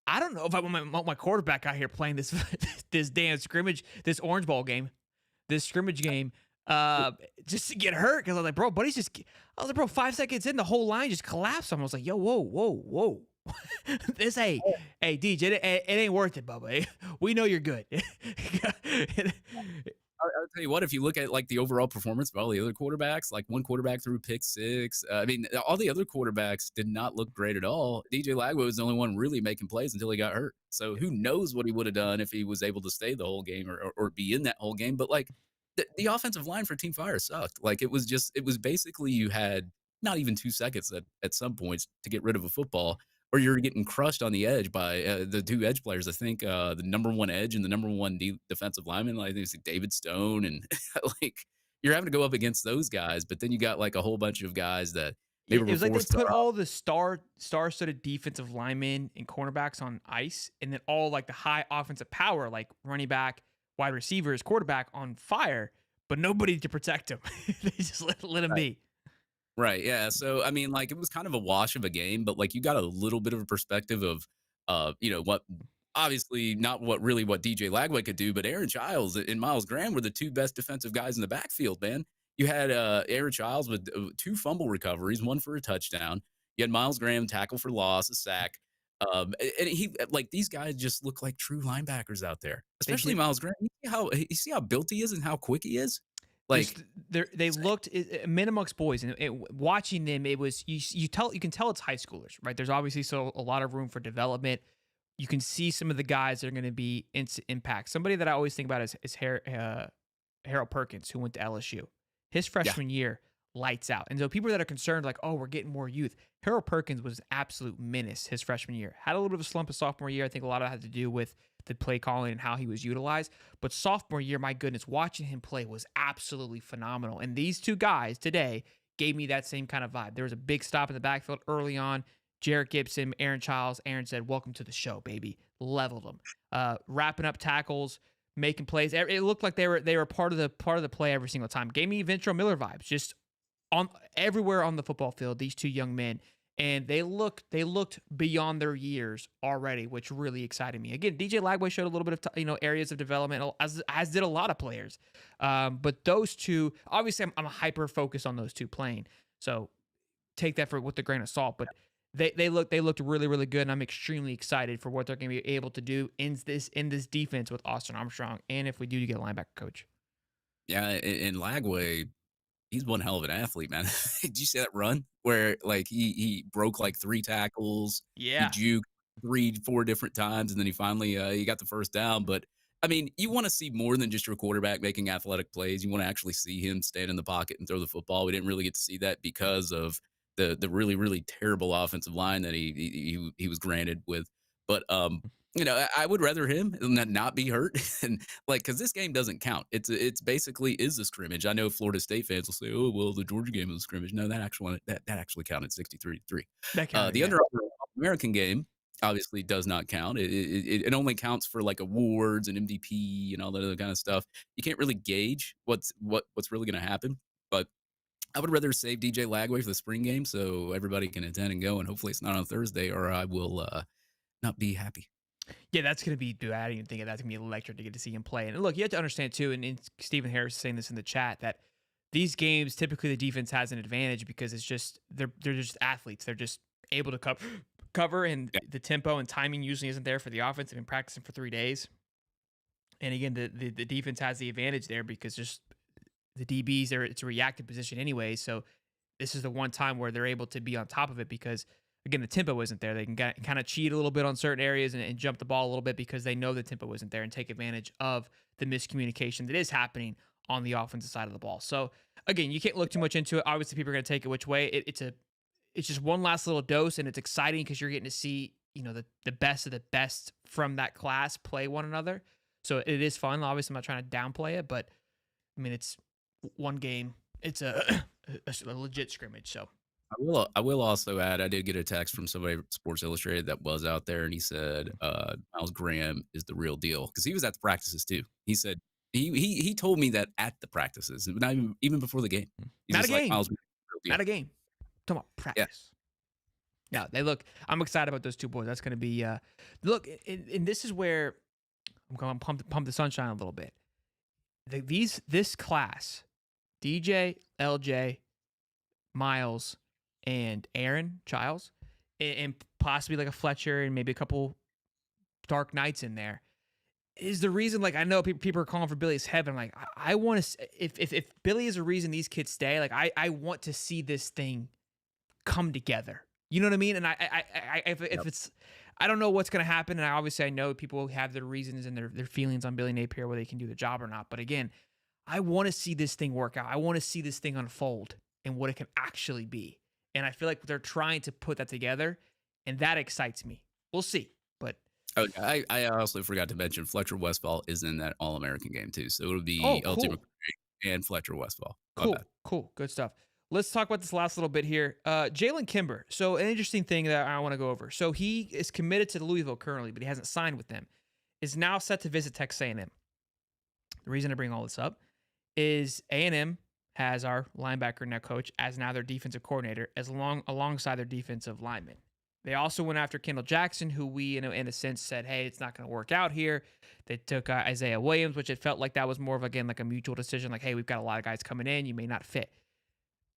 I don't know if I want my quarterback out here playing this this damn scrimmage, this Orange Bowl game, this scrimmage game, just to get hurt. Because I was like, bro, buddy's just. I was like, bro, 5 seconds in, the whole line just collapsed. I was like, yo, whoa. This hey DJ, it ain't worth it, Bubba. We know you're good. I'll tell you what, if you look at like the overall performance of all the other quarterbacks, like one quarterback threw pick 6. I mean, all the other quarterbacks did not look great at all. DJ Lagway was the only one really making plays until he got hurt. So who knows what he would have done if he was able to stay the whole game or be in that whole game. But like the offensive line for Team Fire sucked. Like it was basically you had not even 2 seconds at some points to get rid of a football, or you're getting crushed on the edge by the 2 edge players. I think the number 1 edge and the number 1 defensive lineman, like I think it's like David Stone, and like you're having to go up against those guys. But then you got like a whole bunch of guys that maybe It were was like they 4 star. put all the star-studded defensive linemen and cornerbacks on ice, and then all like the high offensive power, like running back, wide receivers, quarterback on fire, but nobody to protect them. They just let him be. Right. Yeah. So I mean, like it was kind of a wash of a game, but like you got a little bit of a perspective of what obviously not what DJ Lagway could do, but Aaron Childs and Miles Graham were the 2 best defensive guys in the backfield, man. You had Aaron Childs with 2 fumble recoveries, 1 for a touchdown. You had Miles Graham tackle for loss, a sack. And he like these guys just look like true linebackers out there, They especially did. Miles Graham. You see how built he is and how quick he is. Like Just they looked men amongst boys, and watching them, it was you can tell it's high schoolers, right? There's obviously so a lot of room for development. You can see some of the guys that are going to be instant impact. Somebody that I always think about is Harold Perkins, who went to LSU. His yeah, freshman year, lights out. And so people that are concerned, like, oh, we're getting more youth. Harold Perkins was an absolute menace his freshman year. Had a little bit of a slump his sophomore year. I think a lot of it had to do with the play calling and how he was utilized. But sophomore year, my goodness, watching him play was absolutely phenomenal. And these 2 guys today gave me that same kind of vibe. There was a big stop in the backfield early on. Jarrett Gibson, Aaron Childs. Aaron said, welcome to the show, baby. Leveled them. Wrapping up tackles, making plays. It looked like they were part of the play every single time. Gave me Ventrell Miller vibes, just on everywhere on the football field. These 2 young men, and they looked beyond their years already, which really excited me. Again, DJ Lagway showed a little bit of areas of development, as did a lot of players. But those 2, obviously, I'm hyper focused on those 2 playing. So take that with a grain of salt. But they looked really, really good, and I'm extremely excited for what they're going to be able to do in this defense with Austin Armstrong, and if we do get a linebacker coach. yeah, and Lagway, he's one hell of an athlete, man. Did you see that run where like he broke like 3 tackles, he Yeah. juked 3, 4 different times, and then he finally he got the first down. But I mean, you want to see more than just your quarterback making athletic plays. You want to actually see him stand in the pocket and throw the football. We didn't really get to see that because of the really really terrible offensive line that he was granted with. But I would rather him not be hurt and like because this game doesn't count. It's basically is a scrimmage. I know Florida State fans will say, "Oh, well, the Georgia game was a scrimmage." No, that actually counted 63-3. That counted, The yeah. under American game obviously does not count. It only counts for like awards and MVP and all that other kind of stuff. You can't really gauge what's really going to happen. But I would rather save DJ Lagway for the spring game so everybody can attend and go, and hopefully it's not on Thursday, or I will not be happy. Yeah, that's going to be, dude, I didn't even think of that's going to be electric to get to see him play. And look, you have to understand too, and Stephen Harris is saying this in the chat, that these games, typically the defense has an advantage because it's just they're just athletes. They're just able to cover, and Yeah. the tempo and timing usually isn't there for the offense. They've been practicing for 3 days. And again, the defense has the advantage there because just the DBs, it's a reactive position anyway. So this is the one time where they're able to be on top of it because, again, the tempo isn't there. They can kind of cheat a little bit on certain areas and jump the ball a little bit because they know the tempo isn't there and take advantage of the miscommunication that is happening on the offensive side of the ball. So again, you can't look too much into it. Obviously, people are going to take it which way. It's just one last little dose, and it's exciting because you're getting to see, the best of the best from that class play one another. So it is fun. Obviously, I'm not trying to downplay it, but I mean, it's one game. It's a legit scrimmage. So I will also add, I did get a text from somebody at Sports Illustrated that was out there, and he said Miles Graham is the real deal because he was at the practices too. He said he told me that at the practices, not even before the game. He's not a just like, game. Miles Graham is the real deal. Not a game. Talking about practice. Yeah, I'm excited about those two boys. That's going to be look, and this is where I'm going to pump the sunshine a little bit. This class, DJ, LJ, Miles, and Aaron Childs, and possibly like a Fletcher and maybe a couple Dark Knights in there, is the reason. Like, I know people are calling for Billy's head, but I'm like, I want to. If Billy is the reason these kids stay, like I want to see this thing come together. You know what I mean? And if it's, I don't know what's going to happen. And I know people have their reasons and their feelings on Billy Napier, whether they can do the job or not. But again, I want to see this thing work out. I want to see this thing unfold and what it can actually be. And I feel like they're trying to put that together, and that excites me. We'll see. But I also forgot to mention Fletcher Westfall is in that All-American game too. So it'll be cool. LJ McCray and Fletcher Westfall. Cool. Good stuff. Let's talk about this last little bit here. Jalen Kimber. So an interesting thing that I want to go over. So he is committed to Louisville currently, but he hasn't signed with them. Is now set to visit Texas A&M. The reason I bring all this up is A&M has our linebacker now coach as now their defensive coordinator alongside their defensive lineman. They also went after Kendall Jackson, who we, in a sense, said, hey, it's not going to work out here. They took Isaiah Williams, which it felt like that was more of, again, like a mutual decision. Like, hey, we've got a lot of guys coming in. You may not fit.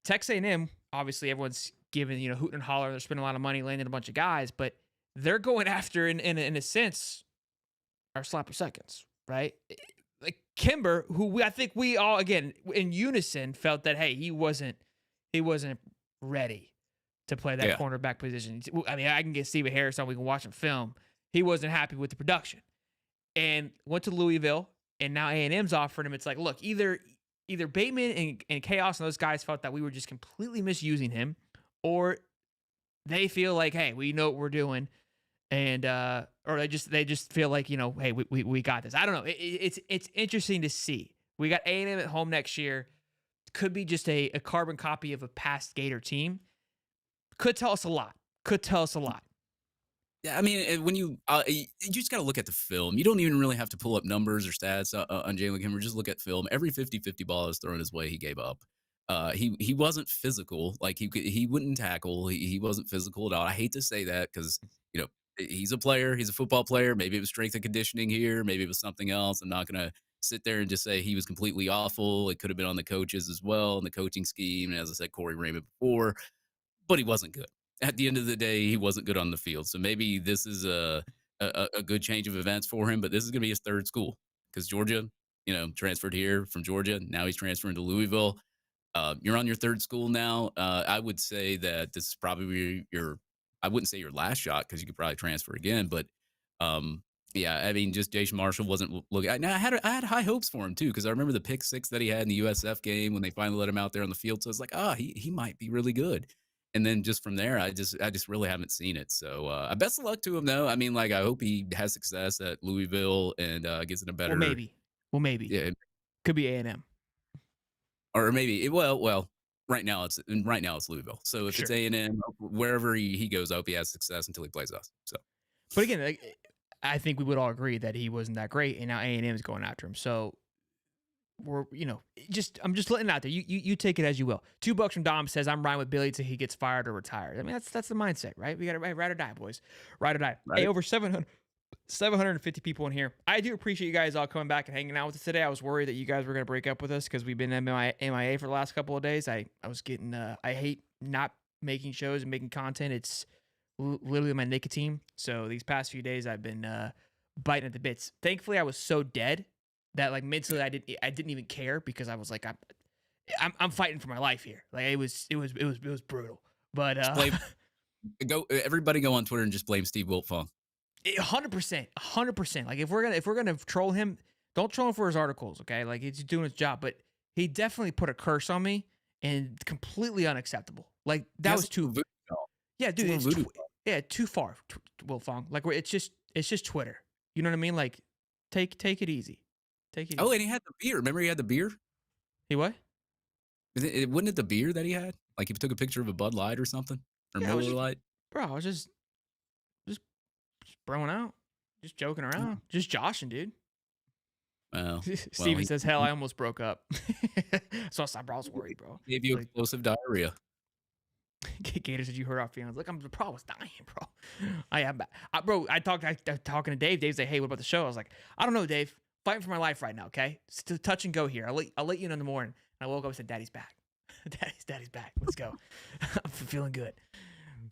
Texas A&M, obviously, everyone's giving, hooting and hollering. They're spending a lot of money, landing a bunch of guys, but they're going after, in a sense, our sloppy seconds, right? Like Kimber, who I think we all, again, in unison, felt that, hey, he wasn't ready to play that cornerback position. I mean, I can get Steve Harris on. We can watch him film. He wasn't happy with the production, and went to Louisville, and now A&M's offering him. It's like, look, either Bateman and Chaos and those guys felt that we were just completely misusing him, or they feel like, hey, we know what we're doing, and or they just feel like, hey, we got this. I don't know. It's interesting to see. We got A&M at home next year. Could be just a carbon copy of a past Gator team. Could tell us a lot. Yeah, I mean, when you just got to look at the film. You don't even really have to pull up numbers or stats on Jalen Kimber. Just look at film. Every 50-50 ball is thrown his way, he gave up. He wasn't physical. Like he wouldn't tackle. He wasn't physical at all. I hate to say that because he's a player. He's a football player. Maybe it was strength and conditioning here. Maybe it was something else. I'm not gonna sit there and just say he was completely awful. It could have been on the coaches as well and the coaching scheme. And as I said, Corey Raymond before, but he wasn't good. At the end of the day, he wasn't good on the field. So maybe this is a good change of events for him, but this is going to be his third school because Georgia, transferred here from Georgia. Now he's transferring to Louisville. You're on your third school now. I would say that this is probably I wouldn't say your last shot because you could probably transfer again, but yeah, I mean, just Jason Marshall wasn't looking. I had high hopes for him too because I remember the pick six that he had in the USF game when they finally let him out there on the field. So it's like, he might be really good. And then just from there, I just really haven't seen it. So best of luck to him, though. I mean, like, I hope he has success at Louisville and gets in a better. Well, maybe. Yeah, could be A&M. Or maybe. Well. Right now it's Louisville. So if it's A&M, wherever he goes, I hope he has success until he plays us. So, but again, I think we would all agree that he wasn't that great, and now A&M is going after him. So. I'm just letting it out there. You take it as you will. $2 from Dom says, I'm riding with Billy till he gets fired or retired. I mean, that's the mindset, right? We got to ride or die, boys. Ride or die. Right. Hey, over 700 750 people in here. I do appreciate you guys all coming back and hanging out with us today. I was worried that you guys were going to break up with us because we've been MIA for the last couple of days. I was getting, I hate not making shows and making content. It's literally my nicotine. So these past few days I've been biting at the bits. Thankfully, I was so dead that like mentally I didn't even care because I was like, I'm fighting for my life here. Like it was brutal. But everybody go on Twitter and just blame Steve Wiltfong. 100%. Like if we're gonna troll him, don't troll him for his articles, okay? Like he's doing his job, but he definitely put a curse on me and completely unacceptable. Like that was too. Yeah, dude, too far, Wiltfong. Like it's just Twitter. You know what I mean? Like take it easy. Take it. Oh, easy. and he had the beer. Remember he had the beer? He what? Wasn't it the beer that he had? Like he took a picture of a Bud Light or something, or Miller Lite. Bro, I was just throwing out, just joking around, just joshing, dude. Well, Steven says, "Hell, I almost broke up." So I was worried, bro. Gave you explosive diarrhea. Gators, did you hurt our feelings? Look, the pro was dying, bro. Bro, I talking to Dave. Dave's like, "Hey, what about the show?" I was like, "I don't know, Dave. Fighting for my life right now. Okay, still touch and go here. I'll let you know in the morning." And I woke up and said, "Daddy's back. Daddy's back. Let's go." I'm feeling good.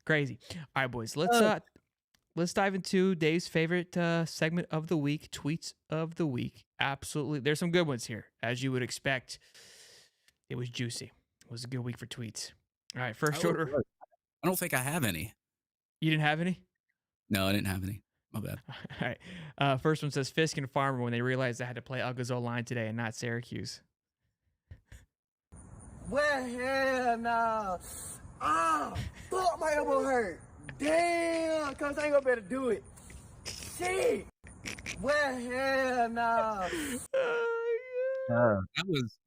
Crazy. All right, boys. Let's dive into Dave's favorite segment of the week, tweets of the week. Absolutely. There's some good ones here, as you would expect. It was juicy. It was a good week for tweets. All right, first order. I don't think I have any. You didn't have any? No, I didn't have any. My bad. All right. First one says Fisk and Farmer when they realized they had to play Uga's line today and not Syracuse. Well, hell no. Fuck, my elbow hurt. Damn, cuz I ain't gonna be able to do it. Shit. Well, hell no.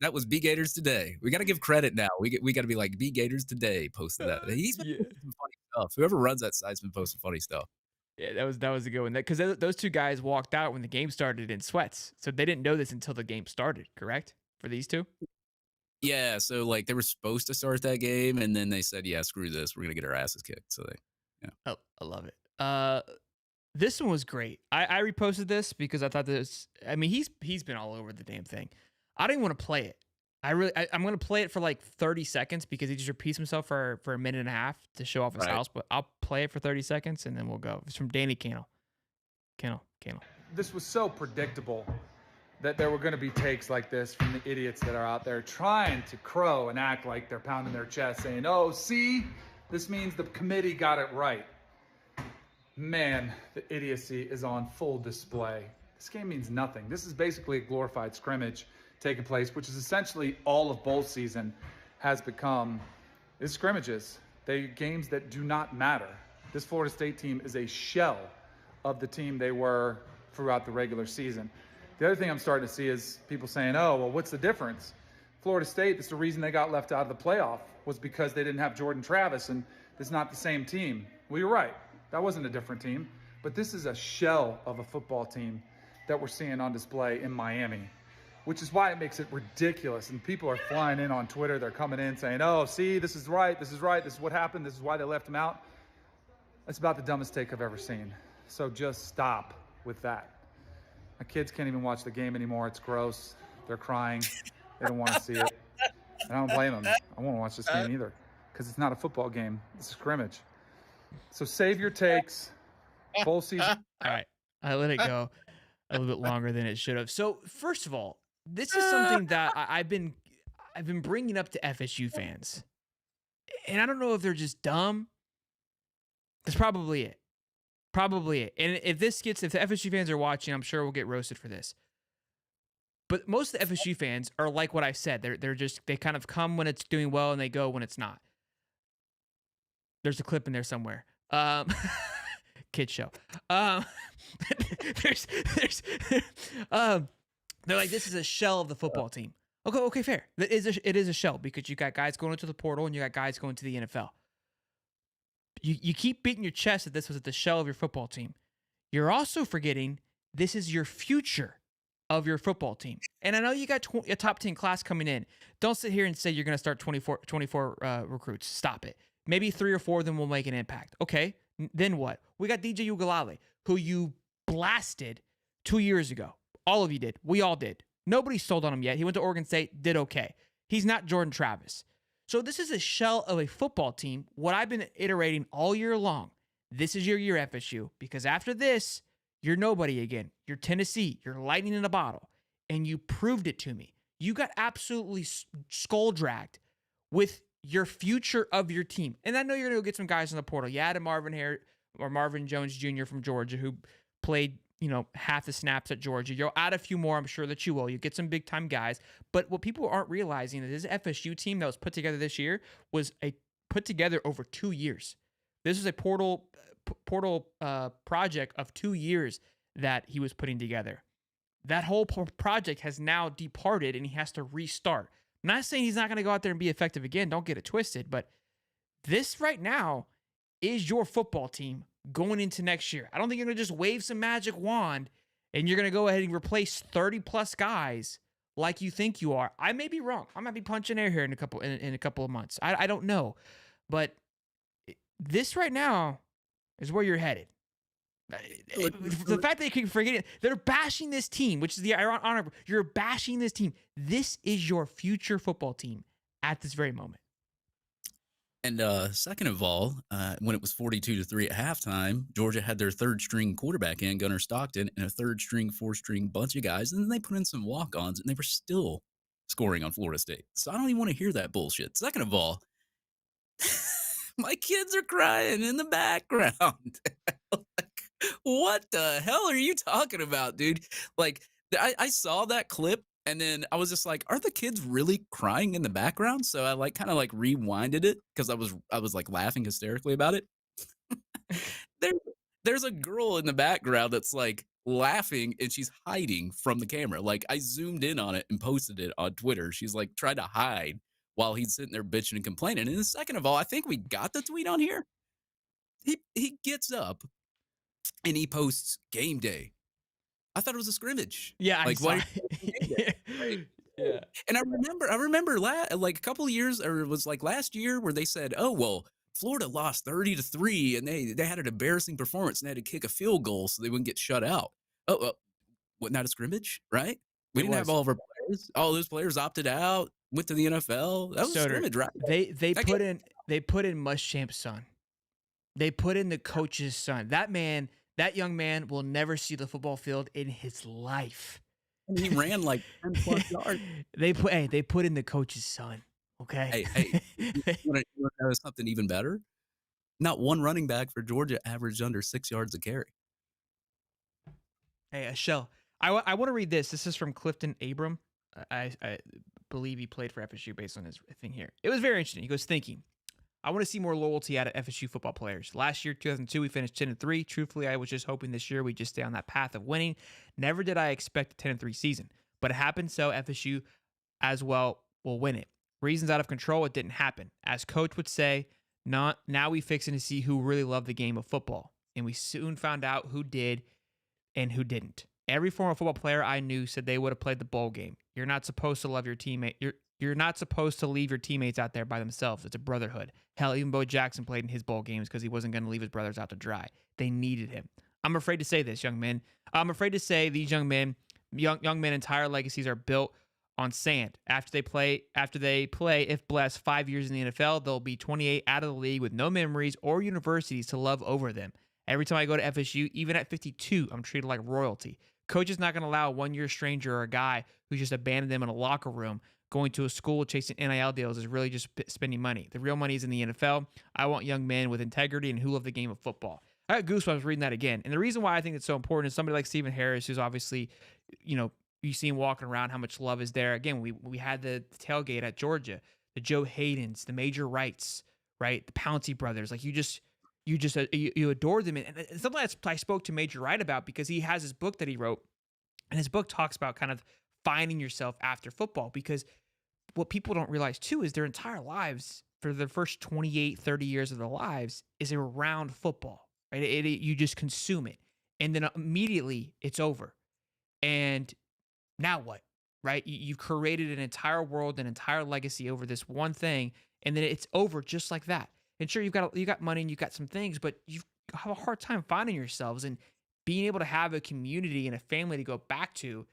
That was B Gators today. We got to give credit now. We got to be like B Gators today posted that. He's been posting some funny stuff. Whoever runs that site's been posting funny stuff. Yeah, that was a good one. Because those two guys walked out when the game started in sweats, so they didn't know this until the game started. Correct for these two? Yeah, so like they were supposed to start that game, and then they said, "Yeah, screw this. We're gonna get our asses kicked." So yeah. Oh, I love it. This one was great. I reposted this because I thought this. I mean, he's been all over the damn thing. I didn't want to play it. I'm going to play it for like 30 seconds because he just repeats himself for a minute and a half to show off his house. But I'll play it for 30 seconds and then we'll go. It's from Danny Cannell. This was so predictable that there were going to be takes like this from the idiots that are out there trying to crow and act like they're pounding their chest saying, "Oh, see, this means the committee got it right." Man, the idiocy is on full display. This game means nothing. This is basically a glorified scrimmage taking place, which is essentially all of bowl season has become is scrimmages. They games that do not matter. This Florida State team is a shell of the team they were throughout the regular season. The other thing I'm starting to see is people saying, "Oh, well, what's the difference? Florida State, that's the reason they got left out of the playoff was because they didn't have Jordan Travis and it's not the same team." Well, you're right. That wasn't a different team, but this is a shell of a football team that we're seeing on display in Miami, which is why it makes it ridiculous. And people are flying in on Twitter. They're coming in saying, "Oh, see, this is right. This is right. This is what happened. This is why they left him out." That's about the dumbest take I've ever seen. So just stop with that. My kids can't even watch the game anymore. It's gross. They're crying. They don't want to see it. And I don't blame them. I won't watch this game either because it's not a football game. It's a scrimmage. So save your takes. Bowl season. All right. I let it go a little bit longer than it should have. So first of all, this is something that I've been bringing up to FSU fans, and I don't know if they're just dumb. That's probably it. And if the FSU fans are watching, I'm sure we'll get roasted for this. But most of the FSU fans are like what I said. They kind of come when it's doing well and they go when it's not. There's a clip in there somewhere. Kid show. They're like, this is a shell of the football team. Okay, fair. It is a shell because you got guys going into the portal and you got guys going to the NFL. You keep beating your chest that this was the shell of your football team. You're also forgetting this is your future of your football team. And I know you got a top 10 class coming in. Don't sit here and say you're going to start 24 recruits. Stop it. Maybe 3 or 4 of them will make an impact. Okay, then what? We got DJ Ugalale, who you blasted 2 years ago. All of you did. We all did. Nobody sold on him yet. He went to Oregon State, did okay. He's not Jordan Travis. So this is a shell of a football team. What I've been iterating all year long, this is your year, FSU, because after this, you're nobody again. You're Tennessee. You're lightning in a bottle. And you proved it to me. You got absolutely skull dragged with your future of your team. And I know you're going to go get some guys in the portal. You added Marvin Jones Jr. from Georgia, who played, half the snaps at Georgia. You'll add a few more. I'm sure that you will. You get some big time guys. But what people aren't realizing is this FSU team that was put together this year was put together over 2 years. This is a portal project of 2 years that he was putting together. That whole project has now departed, and he has to restart. I'm not saying he's not going to go out there and be effective again. Don't get it twisted. But this right now is your football team going into next year. I don't think you're going to just wave some magic wand and you're going to go ahead and replace 30-plus guys like you think you are. I may be wrong. I might be punching air here in a couple of months. I don't know. But this right now is where you're headed. The fact that they can forget it, they're bashing this team, which is the honor. You're bashing this team. This is your future football team at this very moment. And second of all, when it was 42-3 at halftime, Georgia had their third-string quarterback in, Gunnar Stockton, and a third-string, fourth-string bunch of guys, and then they put in some walk-ons, and they were still scoring on Florida State. So I don't even want to hear that bullshit. Second of all, my kids are crying in the background. What the hell are you talking about, dude? Like, I saw that clip, and then I was just like, are the kids really crying in the background? So I kind of rewinded it because I was like laughing hysterically about it. There's a girl in the background that's like laughing, and she's hiding from the camera. Like, I zoomed in on it and posted it on Twitter. She's like trying to hide while he's sitting there bitching and complaining. And then second of all, I think we got the tweet on here. He gets up and he posts game day. I thought it was a scrimmage. Yeah, like I yeah. And I remember like a couple of years, or it was like last year, where they said, "Oh well, Florida lost 30-3, and they had an embarrassing performance and they had to kick a field goal so they wouldn't get shut out." Oh, what? Not a scrimmage, right? We didn't have all of our players. All those players opted out, went to the NFL. That was a scrimmage, right? They put in Muschamp's son. They put in the coach's son. That young man will never see the football field in his life. And he ran like 10+ yards. They put in the coach's son. Okay. Hey, you want to know something even better? Not one running back for Georgia averaged under 6 yards a carry. Hey, Shell, I want to read this. This is from Clifton Abram. I believe he played for FSU based on his thing here. It was very interesting. He goes, thinking, I want to see more loyalty out of FSU football players. Last year, 2002, we finished 10-3. Truthfully, I was just hoping this year we'd just stay on that path of winning. Never did I expect a 10-3 season, but it happened, so FSU as well will win it. Reasons out of control, it didn't happen. As coach would say, now we fixing to see who really loved the game of football. And we soon found out who did and who didn't. Every former football player I knew said they would have played the bowl game. You're not supposed to love your teammate. You're not supposed to leave your teammates out there by themselves. It's a brotherhood. Hell, even Bo Jackson played in his bowl games because he wasn't going to leave his brothers out to dry. They needed him. I'm afraid to say this, young men. I'm afraid to say these young men entire legacies are built on sand. After they play, if blessed, 5 years in the NFL, they'll be 28 out of the league with no memories or universities to love over them. Every time I go to FSU, even at 52, I'm treated like royalty. Coach is not going to allow a one-year stranger or a guy who just abandoned them in a locker room going to a school chasing NIL deals is really just spending money. The real money is in the NFL. I want young men with integrity and who love the game of football. I got goosebumps reading that again. And the reason why I think it's so important is somebody like Stephen Harris, who's obviously, you see him walking around, how much love is there. Again, we had the tailgate at Georgia, the Joe Haydens, the Major Wrights, right? The Pouncey brothers. Like you adore them. And something that I spoke to Major Wright about because he has his book that he wrote. And his book talks about kind of finding yourself after football, because what people don't realize too is their entire lives, for the first 28, 30 years of their lives, is around football, right? You just consume it. And then immediately it's over. And now what, right? You've created an entire world, an entire legacy over this one thing, and then it's over just like that. And sure, you got money and you got some things, but you have a hard time finding yourselves. And being able to have a community and a family to go back to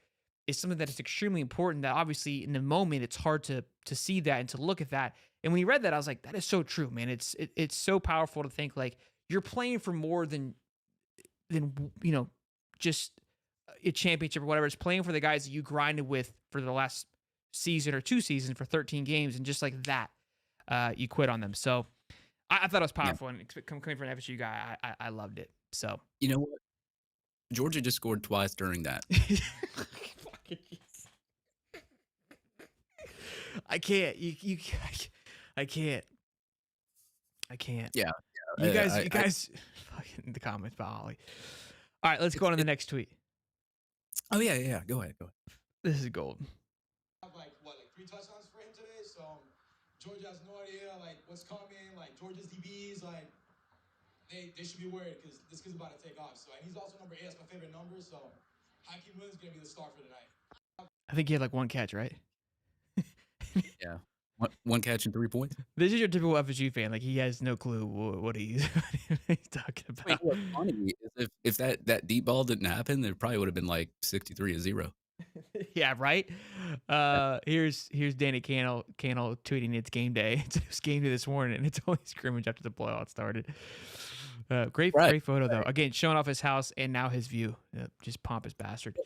is something that is extremely important. That obviously in the moment it's hard to see that and to look at that. And when you read that, I was like, that is so true, man. It's so powerful to think like you're playing for more than just a championship or whatever. It's playing for the guys that you grinded with for the last season or 2 seasons for 13 games, and just like that, you quit on them. So I thought it was powerful, and coming from an FSU guy, I loved it. So You know what? Georgia just scored twice during that. I can't. I can't. Yeah. You guys, fucking in the comments about Holly. All right, let's go on to the next tweet. Oh yeah. Go ahead. This is gold. Like 3 touchdowns for him today. So Georgia has no idea what's coming. Like Georgia's DBs, they should be worried because this kid's about to take off. So and he's also number 8. That's my favorite number. So Hakeem Williams is gonna be the star for tonight. I think he had like 1 catch, right? Yeah. One catch and 3 points. This is your typical FSU fan. Like he has no clue what he's talking about. Wait, what's funny is if that deep ball didn't happen, there probably would have been like 63-0. Yeah, right. Here's Danny Cannell tweeting it's game day. It's game day this morning, and it's only scrimmage after the blowout started. Great photo though. Again, showing off his house and now his view. Just pompous bastard.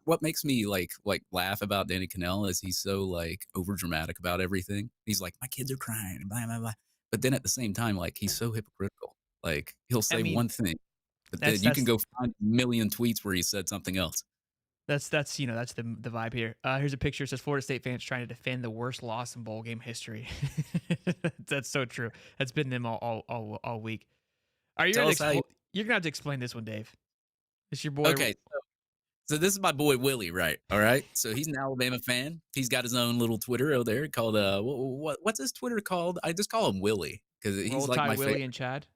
What makes me like laugh about Danny Cannell is he's so like over dramatic about everything. He's like, my kids are crying, blah blah blah. But then at the same time, like he's so hypocritical. Like he'll say one thing, but then you can go find a million tweets where he said something else. That's the vibe here. Here's a picture. It says Florida State fans trying to defend the worst loss in bowl game history. That's so true. That's been them all week. Are you you're gonna have to explain this one, Dave? It's your boy. Okay. So this is my boy Willie, right? All right. So he's an Alabama fan. He's got his own little Twitter over there called what's his Twitter called? I just call him Willie because he's Roll like Tide my Willie favorite. and Chad.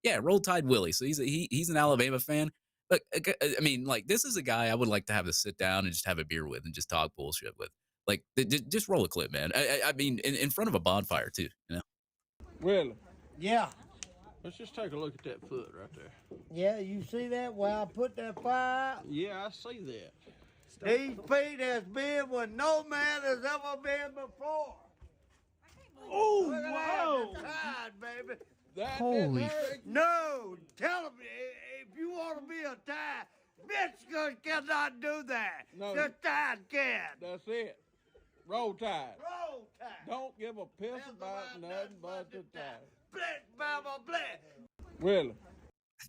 Yeah, Roll Tide Willie. So he's an Alabama fan. But I mean, like this is a guy I would like to have a sit down and just have a beer with and just talk bullshit with. Like just roll a clip, man. I mean, in front of a bonfire too. You know. Well, Yeah. let's just take a look at that foot right there. Yeah, you see that where I put that fire? Yeah, I see that. These feet has been where no man has ever been before. Oh, Look at wow. that, that's hard, baby. That Holy didn't hurt. No, tell him if you want to be a tie, Michigan cannot do that. No. The Tide can. That's it. Roll Tide. Roll Tide. Don't give a piss about nothing but the Tide. Blitz, mama, blitz. Well,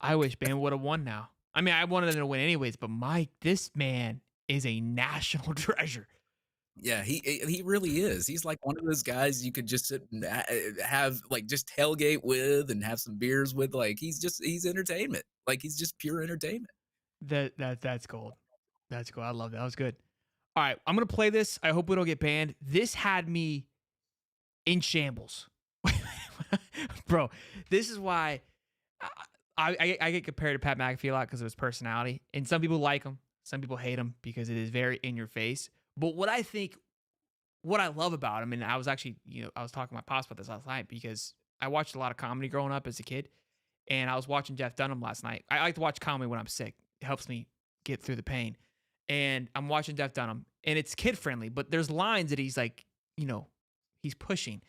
I wish Bama would have won now. I mean, I wanted them to win anyways, but Mike, this man is a national treasure. Yeah, he really is. He's like one of those guys you could just sit and have like just tailgate with and have some beers with. Like he's entertainment. Like he's just pure entertainment. That's gold. That's cool. I love that. That was good. All right, I'm gonna play this. I hope we don't get banned. This had me in shambles, bro. This is why I get compared to Pat McAfee a lot because of his personality, and some people like him, some people hate him because it is very in your face. But what I love about him, and I was actually, I was talking to my pops about this last night because I watched a lot of comedy growing up as a kid, and I was watching Jeff Dunham last night. I like to watch comedy when I'm sick. It helps me get through the pain. And I'm watching Jeff Dunham, and it's kid friendly, but there's lines that he's like, he's pushing.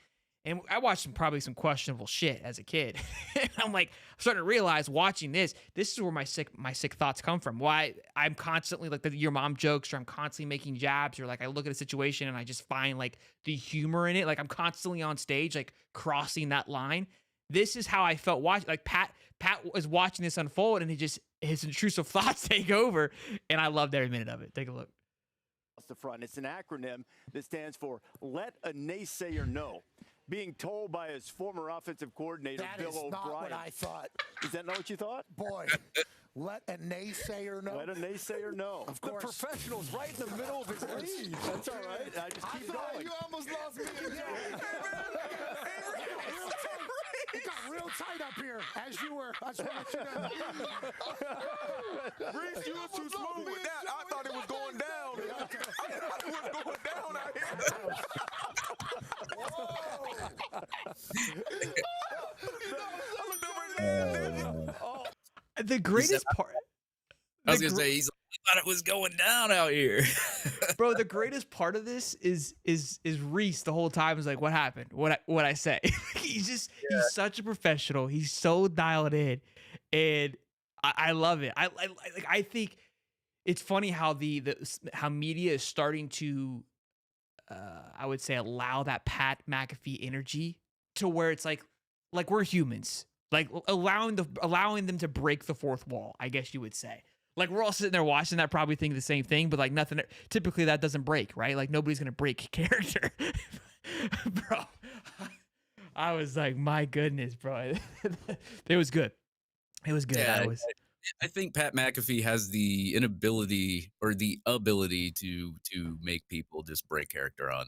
And I watched probably some questionable shit as a kid. And I'm like, I'm starting to realize watching this is where my sick thoughts come from. Why I'm constantly like your mom jokes, or I'm constantly making jabs, or like I look at a situation and I just find like the humor in it. Like I'm constantly on stage, like crossing that line. This is how I felt watching. Like Pat was watching this unfold, and his intrusive thoughts take over, and I loved every minute of it. Take a look. The front. It's an acronym that stands for Let a Naysayer Know. Being told by his former offensive coordinator, Bill O'Brien. That is not what I thought. Is that not what you thought? Boy, let a naysayer know. Let a naysayer know. Of course. The professional's right in the middle of his lead. That's all right. I just keep going. You almost lost me. It got real tight up here as you were. I just want to let you know. Reese, you were too smooth with that. I thought it was going down. I thought it was going down out here. The greatest part. was gonna say he's. I thought it was going down out here, bro. The greatest part of this is Reese the whole time is like, what happened? What I say? He's such a professional. He's so dialed in, and I love it. I think it's funny how how media is starting to, I would say, allow that Pat McAfee energy to where it's like we're humans, like allowing them to break the fourth wall, I guess you would say. Like, we're all sitting there watching that, probably thinking the same thing, but like nothing, typically that doesn't break, right? Like, nobody's going to break character. Bro, I was like, my goodness, bro. It was good. It was good. Yeah, I think Pat McAfee has the inability or the ability to make people just break character on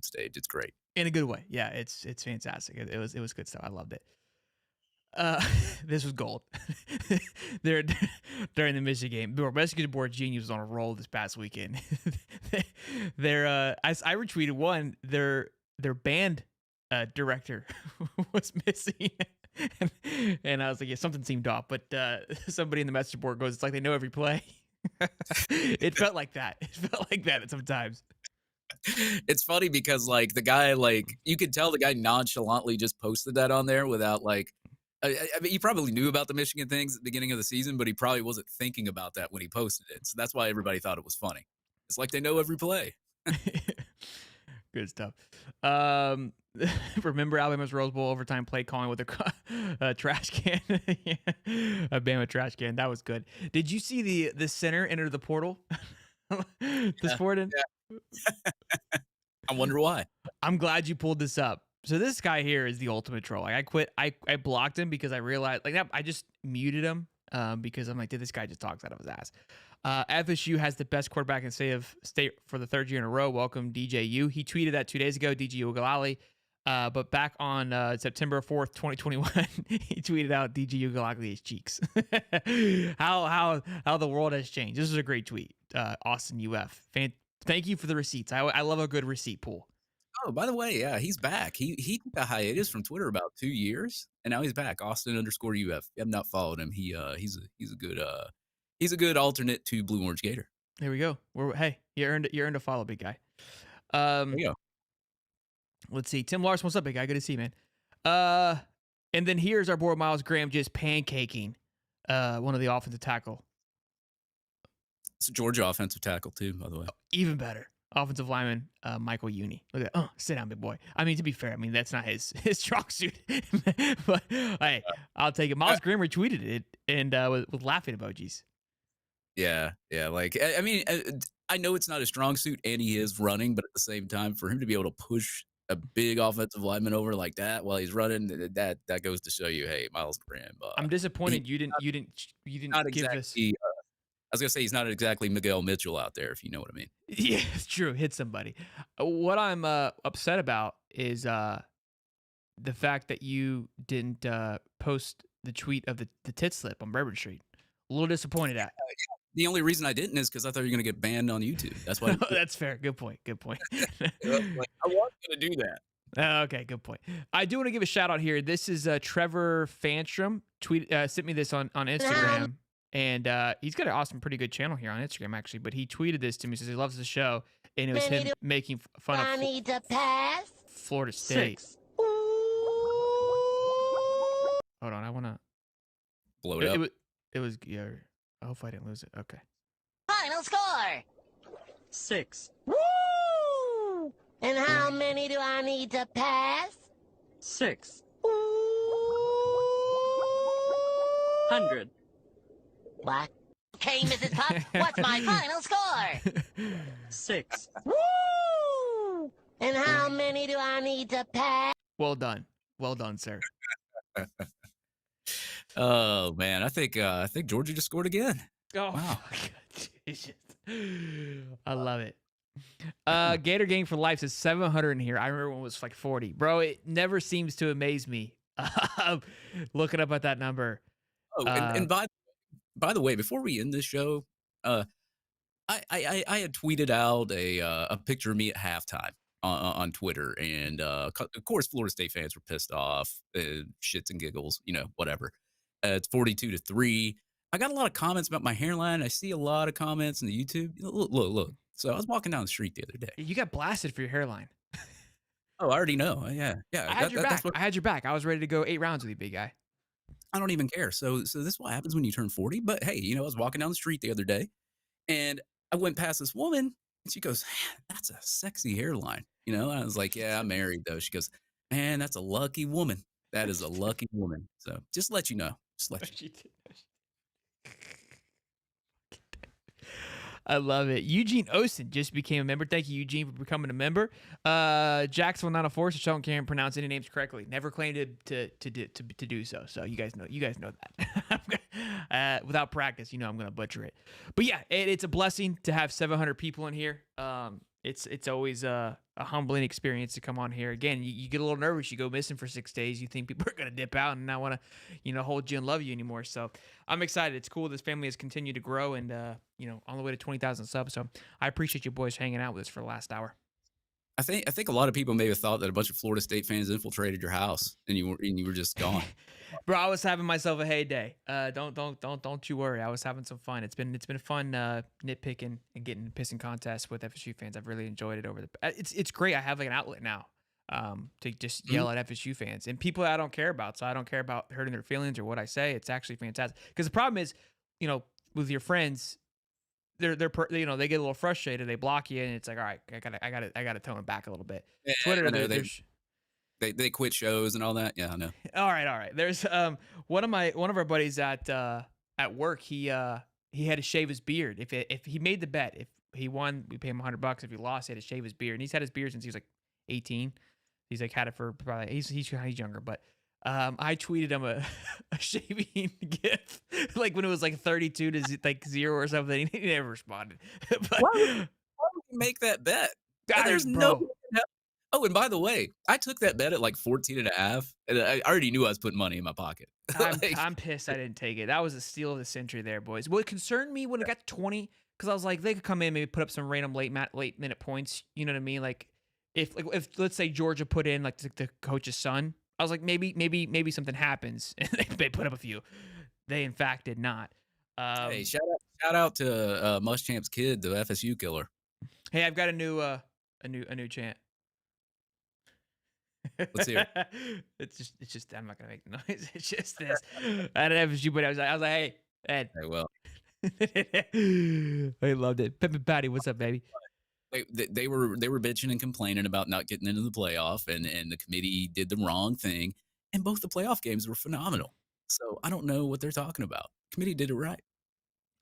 stage. It's great. In a good way. Yeah, it's fantastic. It was good stuff. I loved it. This was gold. They're during the Michigan game. The Rescue Board Genius was on a roll this past weekend. I retweeted one. Their band director was missing, and I was like, yeah, something seemed off. But somebody in the message board goes, it's like they know every play. It felt like that. It felt like that sometimes. It's funny because like the guy, like you could tell the guy nonchalantly just posted that on there without like. I mean, he probably knew about the Michigan things at the beginning of the season, but he probably wasn't thinking about that when he posted it. So that's why everybody thought it was funny. It's like they know every play. Good stuff. Remember Alabama's Rose Bowl overtime play calling with a trash can? Yeah. A Bama trash can. That was good. Did you see the center enter the portal this morning? Yeah. I wonder why. I'm glad you pulled this up. So this guy here is the ultimate troll. Like, I quit. I blocked him because I realized, like, I just muted him because I'm like, did this guy just talks out of his ass? FSU has the best quarterback in state for the third year in a row. Welcome, DJU. He tweeted that 2 days ago, DJU Ugalali. But back on September 4th, 2021, he tweeted out DJU Ugalali's cheeks. How the world has changed. This is a great tweet. Austin UF. Thank you for the receipts. I love a good receipt pool. Oh, by the way, yeah, he's back. He took a hiatus from Twitter about 2 years, and now he's back. Austin_UF. You have not followed him. He's a good alternate to Blue Orange Gator. There we go. Hey, you earned a follow, big guy. There you go. Let's see. Tim Larson, what's up, big guy? Good to see you, man. And then here's our boy Miles Graham just pancaking one of the offensive tackle. It's a Georgia offensive tackle too, by the way. Even better. Offensive lineman Michael Uni. Look at that. Sit down, big boy. I mean, to be fair, that's not his strong suit. But hey, I'll take it. Miles Graham retweeted it and with laughing emojis. Yeah. Like, I mean, I know it's not a strong suit and he is running, but at the same time, for him to be able to push a big offensive lineman over like that while he's running, that goes to show you, hey, Miles Graham. I'm disappointed you didn't give this. I was gonna say he's not exactly Miguel Mitchell out there, if you know what I mean. Yeah, it's true. Hit somebody. What I'm upset about is the fact that you didn't post the tweet of the tit slip on Bourbon Street. A little disappointed at. The only reason I didn't is because I thought you were gonna get banned on YouTube. That's why. That's fair. Good point. I was gonna do that. Okay, good point. I do want to give a shout out here. This is Trevor Fanstrom sent me this on Instagram. And he's got an awesome, pretty good channel here on Instagram, actually. But he tweeted this to me, says he loves the show, and it was him making fun of Florida State. Hold on, I want to blow it up. It was yeah. I hope I didn't lose it. Okay. Final score 6. Woo! And how many do I need to pass? 6. 100. What? Okay, Mrs. Puff, what's my final score? 6. Woo! And how many do I need to pass? Well done, sir. Oh man, I think Georgia just scored again. Oh wow, Jesus. I love it. Gator Game for Life says 700 in here. I remember when it was like 40, bro. It never seems to amaze me. Looking up at that number. Oh, and by the way, before we end this show, I had tweeted out a picture of me at halftime on Twitter, and of course, Florida State fans were pissed off, shits and giggles, whatever. It's 42-3. I got a lot of comments about my hairline. I see a lot of comments in the YouTube. Look. So I was walking down the street the other day. You got blasted for your hairline. Oh, I already know. Yeah. I had your back. I had your back. I was ready to go 8 rounds with you, big guy. I don't even care. So this is what happens when you turn 40. But hey, I was walking down the street the other day, and I went past this woman, and she goes, "That's a sexy hairline." And I was like, "Yeah, I'm married though." She goes, "Man, that's a lucky woman. That is a lucky woman." So just to let you know. Just to let you know. I love it. Eugene Osen just became a member. Thank you, Eugene, for becoming a member. Jacksonville, not a force. So can't pronounce any names correctly. Never claimed to do so. So you guys know that. Without practice, I'm going to butcher it. But yeah, it's a blessing to have 700 people in here. It's always a humbling experience to come on here. Again, you get a little nervous. You go missing for 6 days. You think people are going to dip out and not want to, hold you and love you anymore. So I'm excited. It's cool. This family has continued to grow and, on the way to 20,000 subs. So I appreciate you boys hanging out with us for the last hour. I think a lot of people may have thought that a bunch of Florida State fans infiltrated your house and you were just gone. Bro, I was having myself a heyday. Don't you worry. I was having some fun. It's been fun nitpicking and getting pissing contests with FSU fans. I've really enjoyed it it's great. I have like an outlet now to just yell at FSU fans and people that I don't care about. So I don't care about hurting their feelings or what I say. It's actually fantastic. Because the problem is, with your friends, they get a little frustrated. They block you, and it's like, all right, I gotta tone it back a little bit. Yeah, Twitter, they quit shows and all that. Yeah, I know. All right. There's one of our buddies at work. He had to shave his beard. If he made the bet, if he won, we pay him $100. If he lost, he had to shave his beard. And he's had his beard since he was like 18. He's like had it for probably he's younger, but I tweeted him a shaving gift like when it was like 32 to like 0 or something. He never responded. But, why would you make that bet? There's no. Oh, and by the way, I took that bet at like 14.5, and I already knew I was putting money in my pocket. I'm pissed I didn't take it. That was a steal of the century there, boys. What concerned me when it got to 20, because I was like, they could come in, maybe put up some random late minute points. You know what I mean? Like if let's say Georgia put in like the coach's son, I was like, maybe something happens, and they put up a few. They in fact did not. Hey, shout out to Muschamp's kid, the FSU killer. Hey, I've got a new chant. Let's hear it. It's just I'm not gonna make the noise. It's just this. I don't know if you, but I was like, hey, Ed. Hey, well. I loved it. Pepper Patty, what's up, baby? They were bitching and complaining about not getting into the playoff, and the committee did the wrong thing, and both the playoff games were phenomenal. So I don't know what they're talking about. Committee did it right.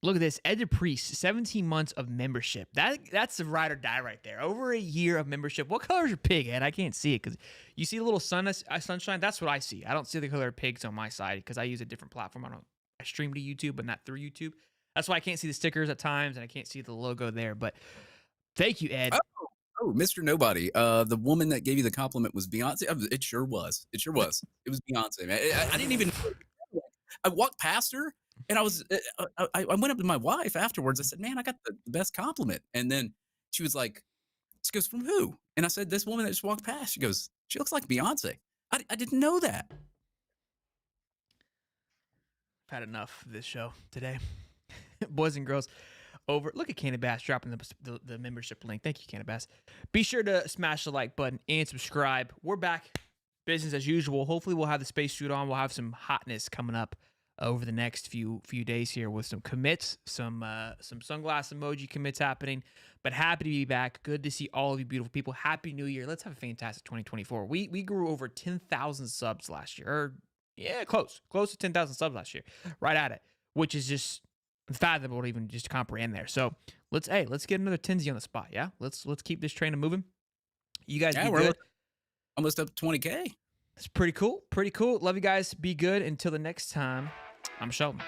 Look at this. Ed DePriest, 17 months of membership. That's the ride or die right there. Over a year of membership. What color is your pig, Ed? I can't see it because you see a little sunshine. That's what I see. I don't see the color of pigs on my side because I use a different platform. I stream to YouTube, but not through YouTube. That's why I can't see the stickers at times, and I can't see the logo there. But thank you, Ed. Oh, Mr. Nobody. The woman that gave you the compliment was Beyonce. It sure was. It was Beyonce, man. I didn't even. I walked past her. And I went up to my wife afterwards. I said, man, I got the best compliment. And then she was like, she goes, from who? And I said, this woman that just walked past. She goes, she looks like Beyonce. I didn't know that. I've had enough of this show today. Boys and girls, over. Look at Cannon Bass dropping the membership link. Thank you, Cannon Bass. Be sure to smash the like button and subscribe. We're back. Business as usual. Hopefully we'll have the spacesuit on. We'll have some hotness coming up over the next few days here with some commits, some sunglass emoji commits happening. But happy to be back. Good to see all of you beautiful people. Happy New Year. Let's have a fantastic 2024. We grew over 10,000 subs last year. Or yeah, close to 10,000 subs last year. Right at it, which is just unfathomable to even just comprehend there. So let's get another Tinsy on the spot. Yeah, let's keep this train moving. You guys be good. Almost up to 20K. It's pretty cool. Love you guys. Be good. Until the next time. I'm Sheldon.